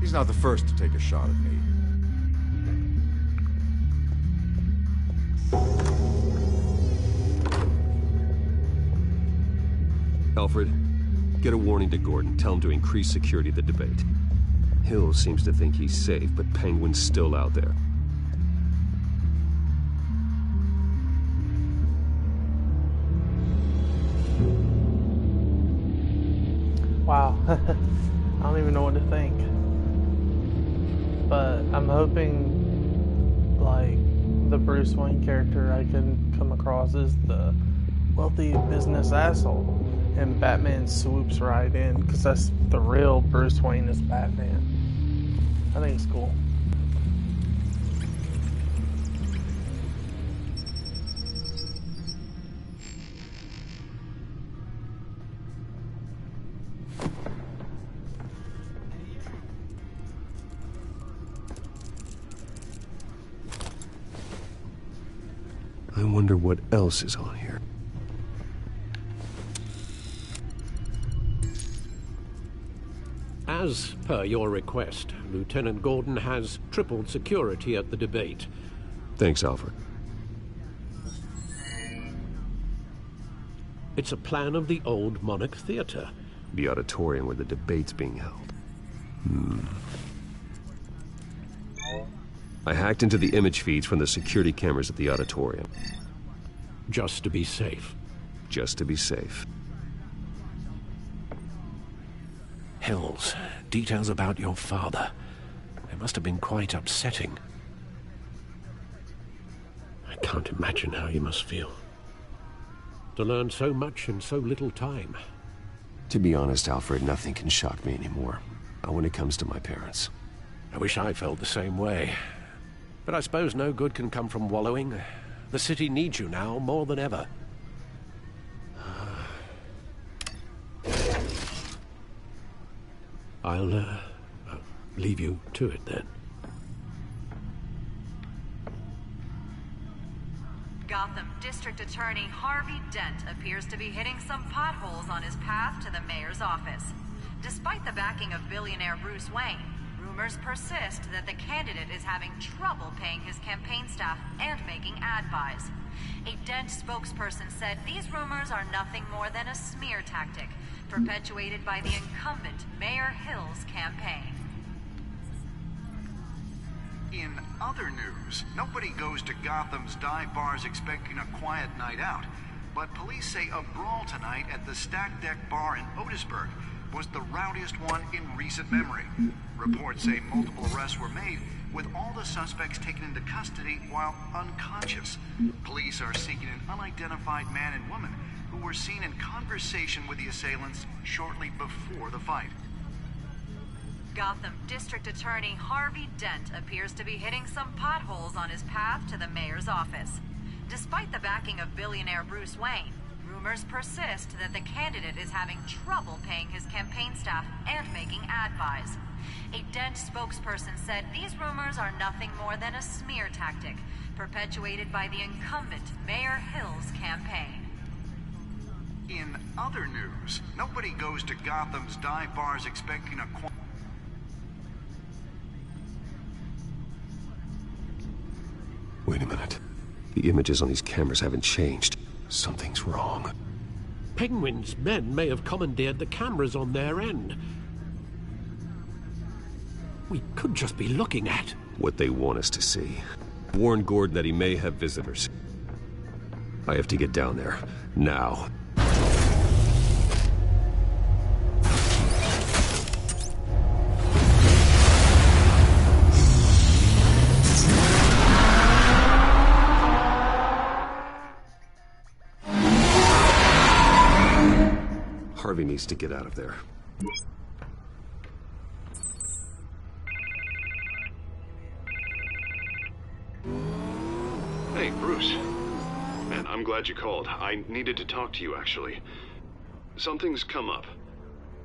He's not the first to take a shot at me. Alfred, get a warning to Gordon. Tell him to increase security at the debate. Hill seems to think he's safe, but Penguin's still out there. Wow. I don't even know what to think. But I'm hoping, like, the Bruce Wayne character I can come across as the wealthy business asshole. And Batman swoops right in, because that's the real Bruce Wayne is Batman. I think it's cool. I wonder what else is on here. As per your request, Lieutenant Gordon has tripled security at the debate. Thanks, Alfred. It's a plan of the old Monarch Theater. The auditorium where the debate's being held. I hacked into the image feeds from the security cameras at the auditorium. Just to be safe. Just to be safe. Hills, details about your father. They must have been quite upsetting. I can't imagine how you must feel. To learn so much in so little time. To be honest, Alfred, nothing can shock me anymore. Not when it comes to my parents. I wish I felt the same way. But I suppose no good can come from wallowing. The city needs you now more than ever. I'll leave you to it then. Gotham District Attorney Harvey Dent appears to be hitting some potholes on his path to the mayor's office. Despite the backing of billionaire Bruce Wayne, rumors persist that the candidate is having trouble paying his campaign staff and making ad buys. A Dent spokesperson said these rumors are nothing more than a smear tactic, perpetuated by the incumbent Mayor Hill's campaign. In other news, nobody goes to Gotham's dive bars expecting a quiet night out, but police say a brawl tonight at the Stack Deck Bar in Otisburg was the rowdiest one in recent memory. Reports say multiple arrests were made, with all the suspects taken into custody while unconscious. Police are seeking an unidentified man and woman who were seen in conversation with the assailants shortly before the fight. Gotham District Attorney Harvey Dent appears to be hitting some potholes on his path to the mayor's office. Despite the backing of billionaire Bruce Wayne, rumors persist that the candidate is having trouble paying his campaign staff and making ad buys. A Dent spokesperson said these rumors are nothing more than a smear tactic, perpetuated by the incumbent Mayor Hill's campaign. In other news, nobody goes to Gotham's dive bars expecting a quiet... Wait a minute. The images on these cameras haven't changed. Something's wrong. Penguin's men may have commandeered the cameras on their end. We could just be looking at what they want us to see. Warn Gordon that he may have visitors. I have to get down there. Now. Harvey needs to get out of there. Hey, Bruce. Man, I'm glad you called. I needed to talk to you, actually. Something's come up.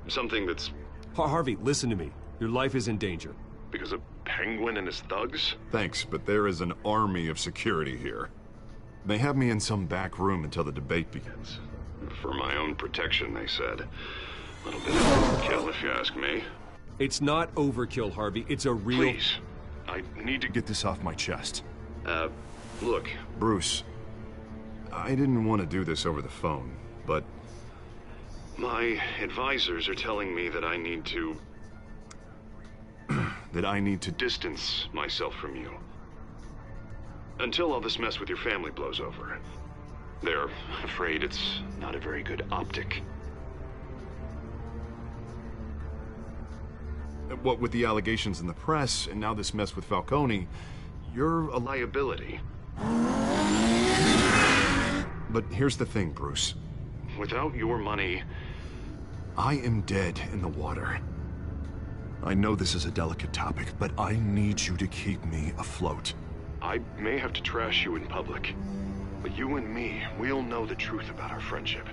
Something that's... Harvey, listen to me. Your life is in danger. Because of Penguin and his thugs? Thanks, but there is an army of security here. They have me in some back room until the debate begins. For my own protection, they said. A little bit of overkill, if you ask me. It's not overkill, Harvey. It's a real... Please. I need to get this off my chest. Look. Bruce, I didn't want to do this over the phone, but... My advisors are telling me that I need to... that I need to... distance myself from you. Until all this mess with your family blows over. They're afraid it's not a very good optic. What with the allegations in the press, and now this mess with Falcone, you're a liability. But here's the thing, Bruce. Without your money... I am dead in the water. I know this is a delicate topic, but I need you to keep me afloat. I may have to trash you in public, but you and me, we'll know the truth about our friendship.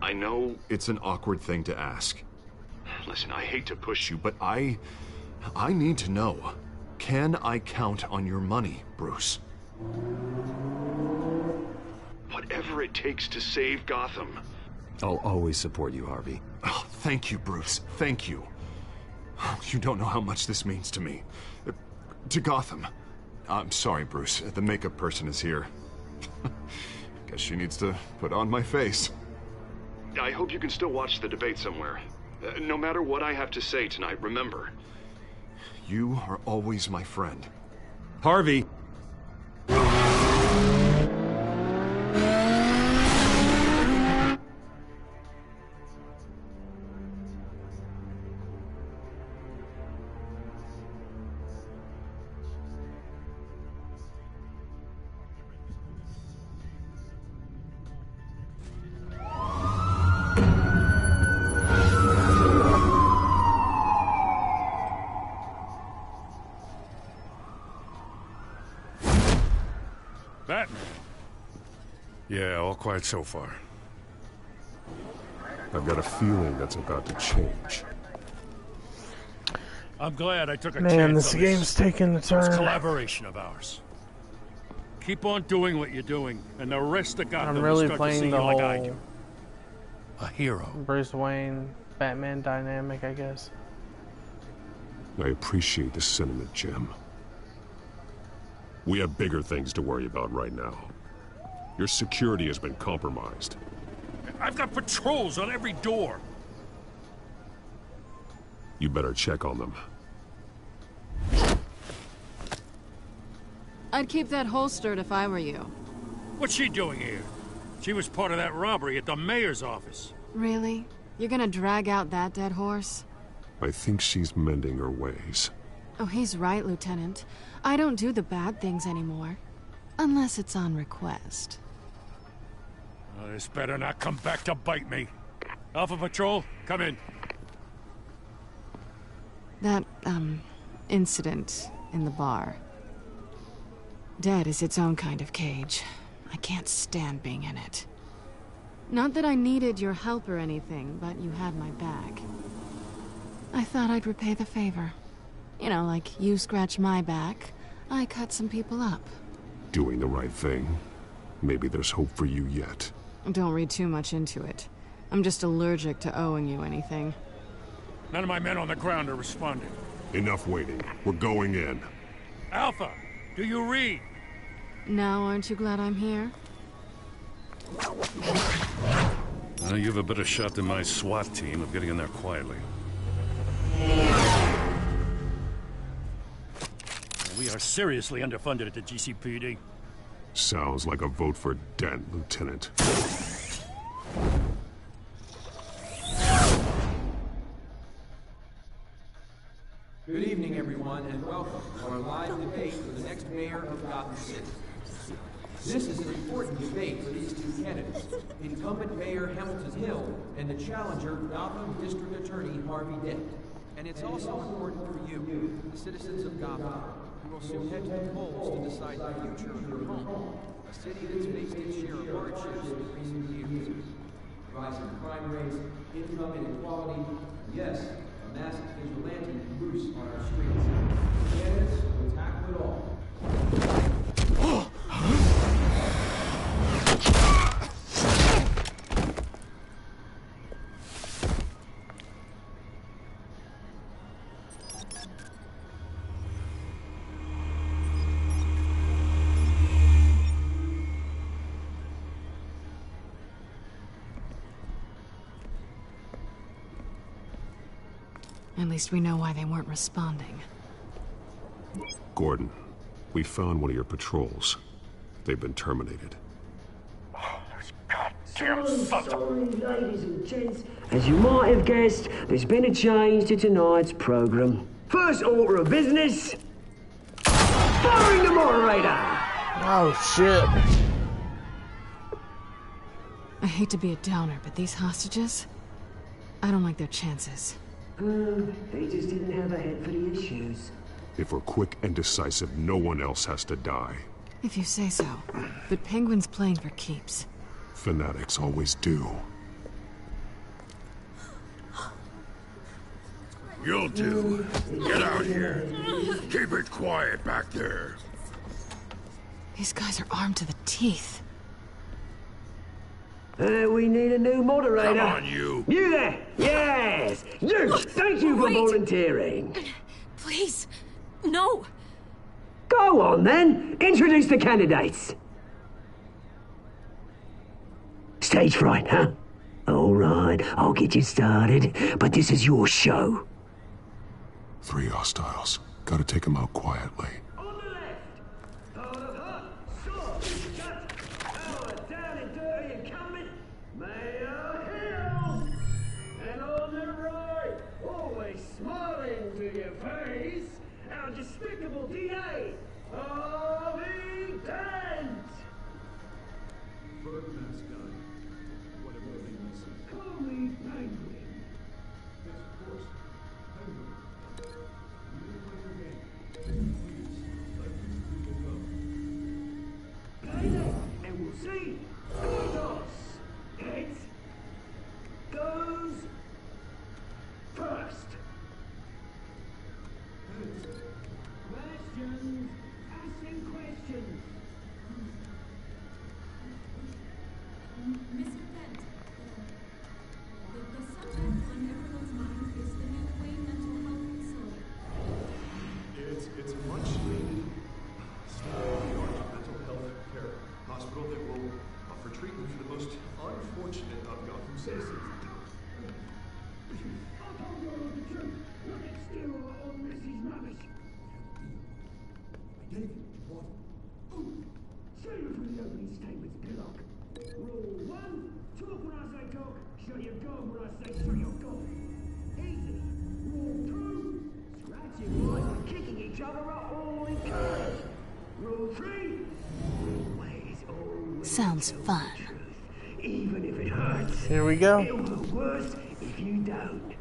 I know... It's an awkward thing to ask. Listen, I hate to push you, but I need to know. Can I count on your money, Bruce? whatever it takes to save Gotham. I'll always support you, Harvey. Oh, thank you, Bruce. Thank you. You don't know how much this means to me. To Gotham. I'm sorry, Bruce. The makeup person is here. Guess she needs to put on my face. I hope you can still watch the debate somewhere. No matter what I have to say tonight, remember, you are always my friend. Harvey! Batman? Yeah, all quiet so far. I've got a feeling that's about to change. I'm glad I took a Man, chance this on game's taking a turn. This collaboration of ours. Keep on doing what you're doing, and the rest of Gotham I'm really will start to see playing you the like I whole do. A hero. Bruce Wayne, Batman dynamic, I guess. I appreciate the sentiment, Jim. We have bigger things to worry about right now. Your security has been compromised. I've got patrols on every door. You better check on them. I'd keep that holstered if I were you. What's she doing here? She was part of that robbery at the mayor's office. Really? You're gonna drag out that dead horse? I think she's mending her ways. Oh, he's right, Lieutenant. I don't do the bad things anymore. Unless it's on request. Oh, this better not come back to bite me. Alpha Patrol, come in. That, incident in the bar. Dead is its own kind of cage. I can't stand being in it. Not that I needed your help or anything, but you had my back. I thought I'd repay the favor. You know, like you scratch my back, I cut some people up. Doing the right thing. Maybe there's hope for you yet. Don't read too much into it. I'm just allergic to owing you anything. None of my men on the ground are responding. Enough waiting. We're going in. Alpha, do you read? Now, aren't you glad I'm here? You have a better shot than my SWAT team of getting in there quietly. We are seriously underfunded at the GCPD. Sounds like a vote for Dent, Lieutenant. Good evening, everyone, and welcome to our live debate for the next mayor of Gotham City. This is an important debate for these two candidates, incumbent Mayor Hamilton Hill and the challenger, Gotham District Attorney Harvey Dent. And it's also important for you, the citizens of Gotham, who will soon head to the polls to decide the future of your home, a city that's faced its share of hardships in recent years. Rising crime rates, income inequality, yes, a masked vigilante loose on our streets. Candidates will tackle it all. At least we know why they weren't responding. Gordon, we found one of your patrols. They've been terminated. Sorry, ladies and gents. As you might have guessed, there's been a change to tonight's program. First order of business, firing the moderator. Oh, shit. I hate to be a downer, but these hostages, I don't like their chances. They just didn't have a head for the issues. If we're quick and decisive, no one else has to die. If you say so. But Penguin's playing for keeps. Fanatics always do. You'll do. Get out here. Keep it quiet back there. These guys are armed to the teeth. We need a new moderator. Come on, you. You there! Yes! You! Thank you for volunteering. Please, no. Go on, then. Introduce the candidates. Stage fright, huh? All right, I'll get you started, but this is your show. 3 hostiles. Gotta take them out quietly. Our despicable DA, Harvey Dent! Birdman's gun. Whatever the name is. Call me Penguin. Yes, of course. Penguin. You play your game. Please, let these people go. Play it, and we'll see. Dos. It goes first. Questions. Asking questions. Mr. Dent, the subject on everyone's mind is the new Wayne mental health facility. It's a much needed state-of-the-art mental health care hospital that will offer treatment for the most unfortunate of Gotham citizens. I told you all the truth. Look at still on Mrs. Rubbish. I gave you what? Save it for the opening statements, Pillock. Rule 1, talk when I say talk, shut your gob when I say shut your gob. Easy. Rule 2, scratching boys and kicking each other up all encouraged. Rule 3, always Sounds fun. even if it hurts. Here we go. It'll look worse if you don't.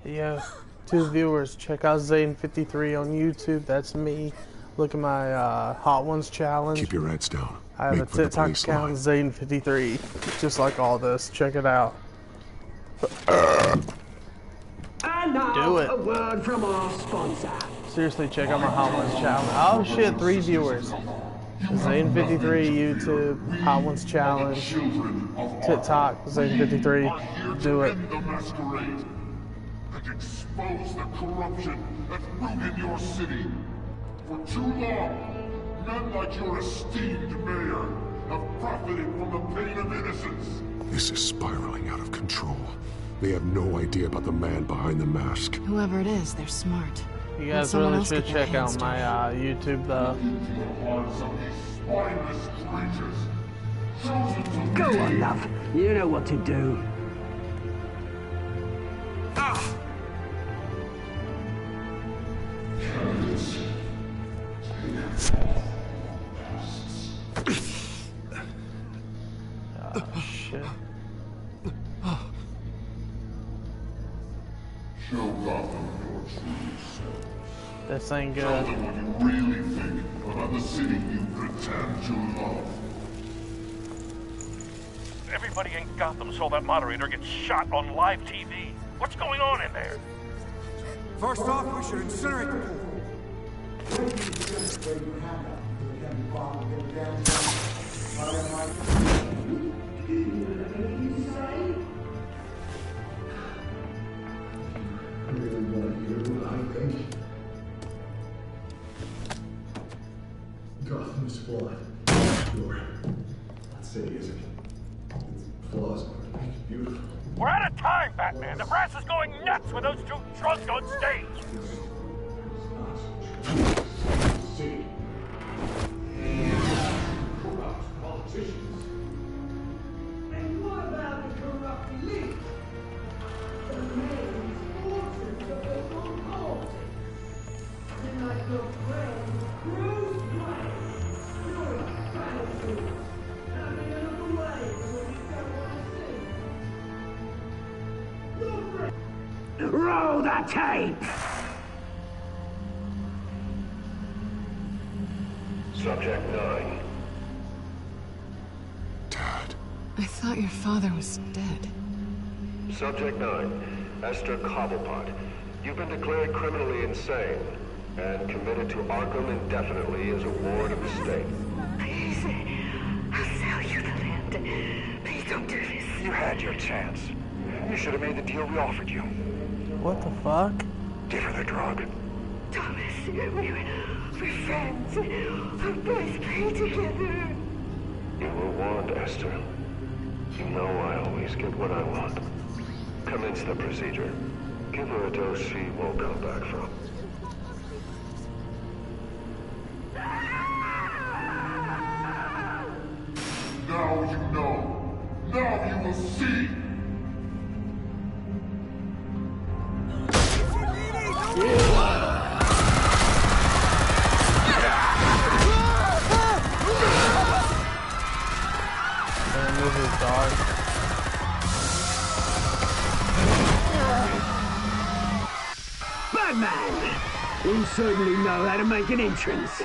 Yeah, 2 viewers, check out Zane53 on YouTube. That's me. Look at my Hot Ones challenge. Keep your heads down. I have Make a for the TikTok police account, Zane53, just like all this. Check it out. And now, Do it. a word from our sponsor. Seriously, check out my Hot Ones challenge. Oh shit, 3 viewers. Zane53 YouTube, Hot Ones challenge, TikTok, Zane53. Do it. The masquerade and expose the corruption that's rooted your city. For too long, men like your esteemed mayor have profited from the pain of innocence. This is spiraling out of control. They have no idea about the man behind the mask. Whoever it is, they're smart. You guys really should check out my YouTube though. Go on, love. You know what to do. Oh shit. Show Gotham your true self. This ain't Tell good. them what you really think about the city you pretend to love. Everybody in Gotham saw that moderator get shot on live TV. What's going on in there? First off, we should incinerate the pool. Gotham is flawed. Sure. That city isn't. Its flaws are make it beautiful. We're out of time, Batman. The press is going nuts with those 2 drunks on stage. City. Corrupt politicians. And what about the corrupt elite? The men's fortunes of the wrong politics. Then like your friend, Bruce Wayne, doing battlefields, having another way for what you don't want to see. Roll the tape! Subject 9. I thought your father was dead. Subject 9. Esther Cobblepot. You've been declared criminally insane and committed to Arkham indefinitely as a ward of the state. Please, I'll sell you the land. Please don't do this. You had your chance. You should have made the deal we offered you. What the fuck? Give her the drug. Thomas, we're friends. Our boys play together. You were warned, Esther. You know I always get what I want. Commence the procedure. Give her a dose she won't come back from. Now you know. Now you will see. Man, this is dark. Batman! You certainly know how to make an entrance.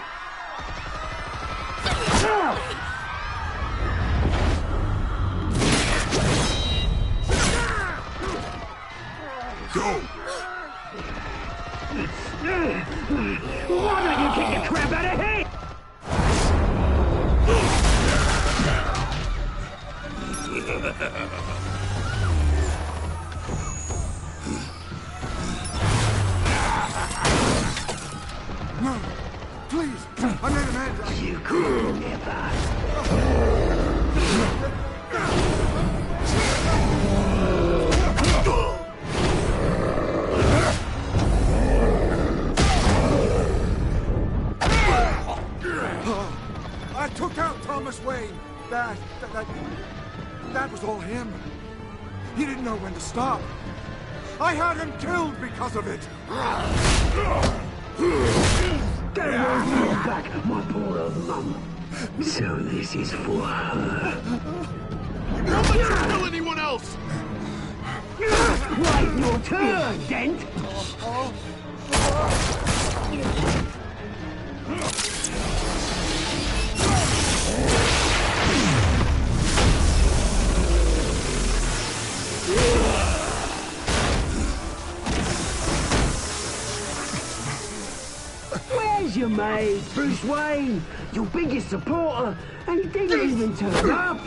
Go! Why don't you kick the crap out of him? No, please, I made an end. You could never. I took out Thomas Wayne. That was all him. He didn't know when to stop. I had him killed because of it. Get your back, my poor old mum. So this is for her. Don't let you kill anyone else! Wait your turn, Dent! Where's your mate, Bruce Wayne? Your biggest supporter, and he didn't even turn up!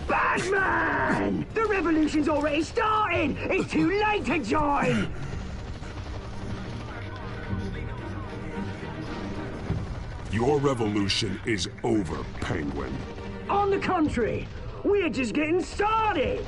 Batman! The revolution's already started! It's too late to join! Your revolution is over, Penguin. On the contrary, we're just getting started!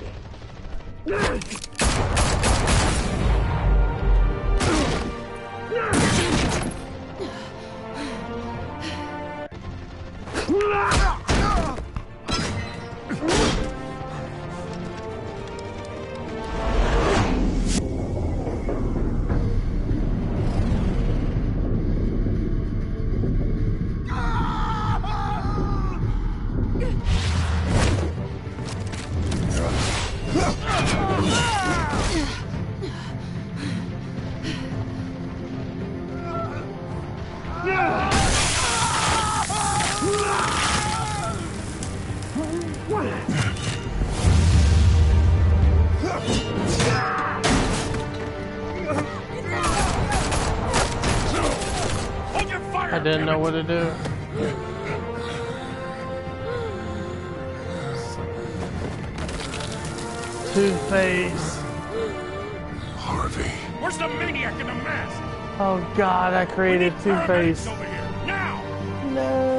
I didn't know what to do. Two-Face. Harvey. Where's the maniac in the mask? Oh God, I created Two-Face. Over here, now! No.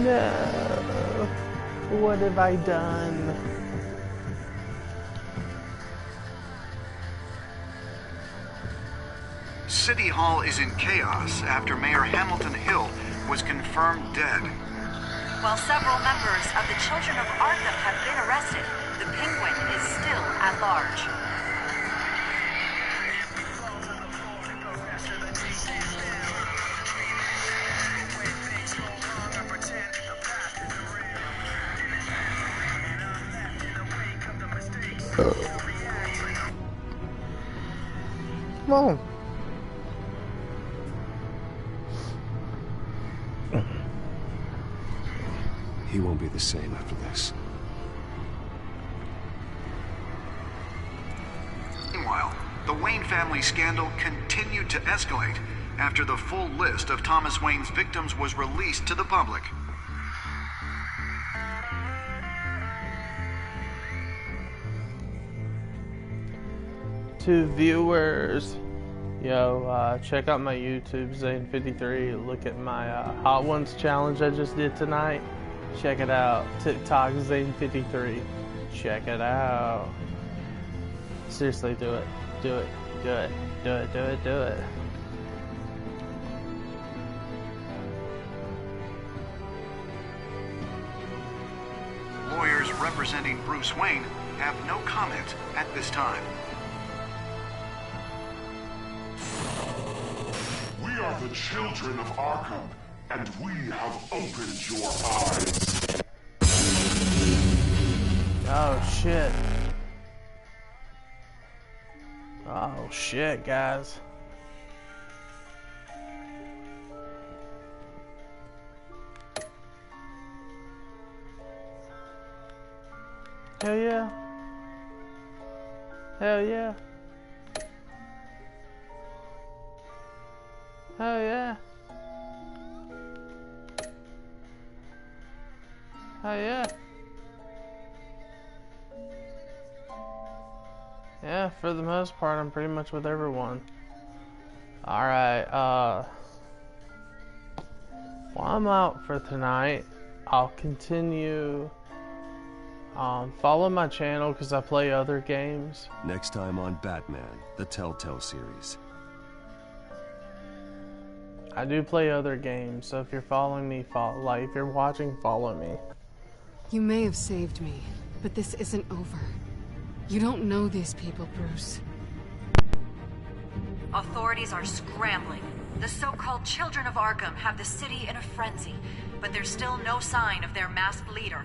No. What have I done? City Hall is in chaos after Mayor Hamilton Hill was confirmed dead. While several members of the Children of Arkham have been arrested, the Penguin is still at large. Come on. He won't be the same after this. Meanwhile, the Wayne family scandal continued to escalate after the full list of Thomas Wayne's victims was released to the public. To viewers, yo, check out my YouTube, Zane53. Look at my Hot Ones challenge I just did tonight. Check it out. TikTok, Zane53. Check it out. Seriously, do it. Do it. Do it. Do it. Do it. Do it. Lawyers representing Bruce Wayne have no comment at this time. We are the children of Arkham, and we have opened your eyes. Oh, shit. Oh, shit, guys. Hell yeah. Hell yeah. Hell yeah. Hell yeah. Yeah, for the most part, I'm pretty much with everyone. Alright, while I'm out for tonight, I'll continue. Follow my channel because I play other games. Next time on Batman, the Telltale series. I do play other games, so if you're following me, if you're watching, follow me. You may have saved me, but this isn't over. You don't know these people, Bruce. Authorities are scrambling. The so-called Children of Arkham have the city in a frenzy, but there's still no sign of their masked leader.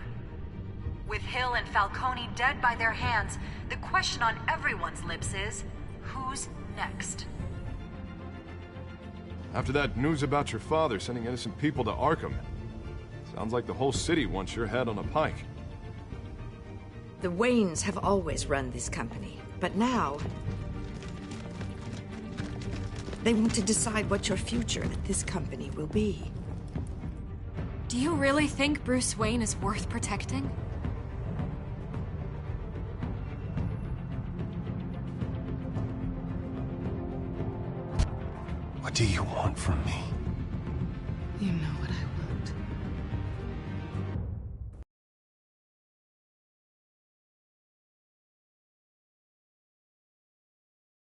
With Hill and Falcone dead by their hands, the question on everyone's lips is, who's next? After that news about your father sending innocent people to Arkham, sounds like the whole city wants your head on a pike. The Waynes have always run this company, but now they want to decide what your future at this company will be. Do you really think Bruce Wayne is worth protecting? What do you want from me? You know what I